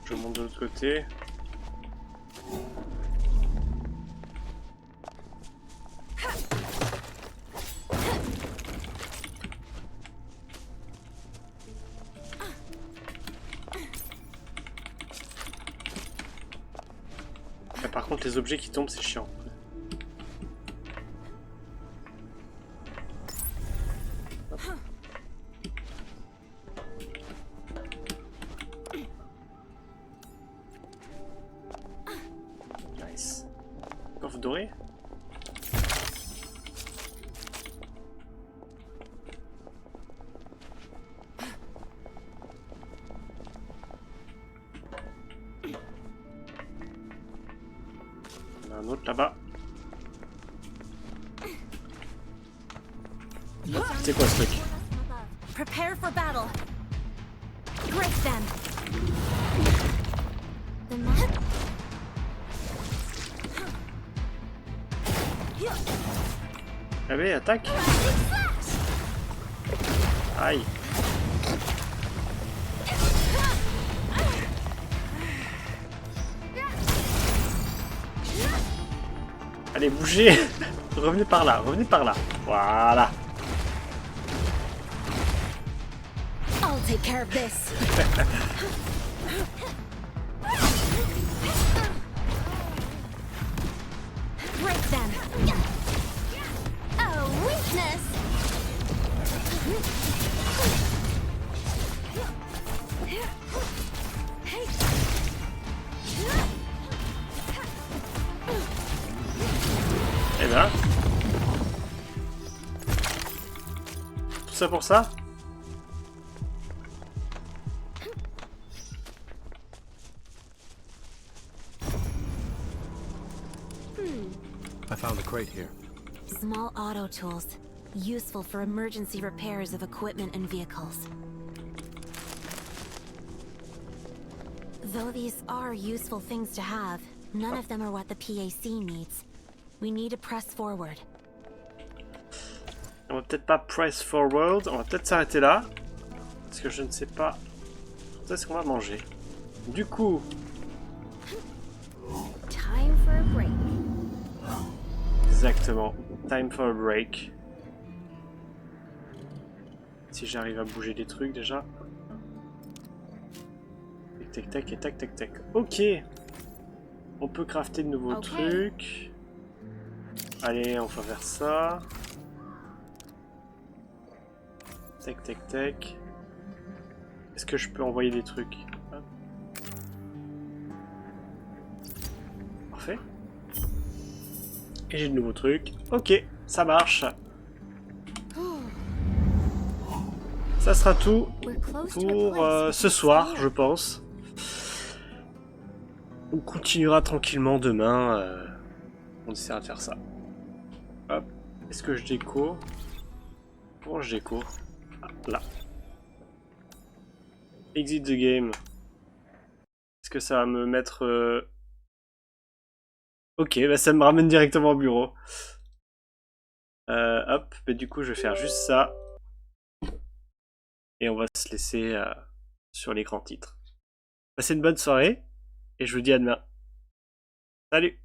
Je monte de l'autre côté. Et par contre, les objets qui tombent, c'est chiant. Nice. Coffre doré. Il y en a un autre là-bas. C'est quoi ce truc? Prepare for battle. Break them. The map. Allez, attaque. Aïe. Allez, bougez. Revenez par là, revenez par là. Voilà. I'll take care of this. Break them. Oh, weakness. Et là. Tout ça pour ça? I found a crate here. Small auto tools, useful for emergency repairs of equipment and vehicles. Though these are useful things to have, none of them are what the PAC needs. We need to press forward. On va peut-être pas press forward, on va peut-être s'arrêter là. Parce que je ne sais pas quand est-ce qu'on va manger. Du coup... Time for a break. Exactement. Time for a break. Si j'arrive à bouger des trucs déjà. Tac tac tac et tac tac tac. Ok. On peut crafter de nouveaux trucs. Allez, on va faire ça. Tac, tac, tac. Est-ce que je peux envoyer des trucs? Hop. Parfait. Et j'ai de nouveaux trucs. Ok, ça marche. Ça sera tout pour ce soir, je pense. On continuera tranquillement demain. On essaiera de faire ça. Hop. Est-ce que je déco? Comment je déco? Ah, là. Exit the game. Est-ce que ça va me mettre... Ok, bah ça me ramène directement au bureau. Hop, bah du coup je vais faire juste ça. Et on va se laisser sur l'écran titre. Passez une bonne soirée, et je vous dis à demain. Salut!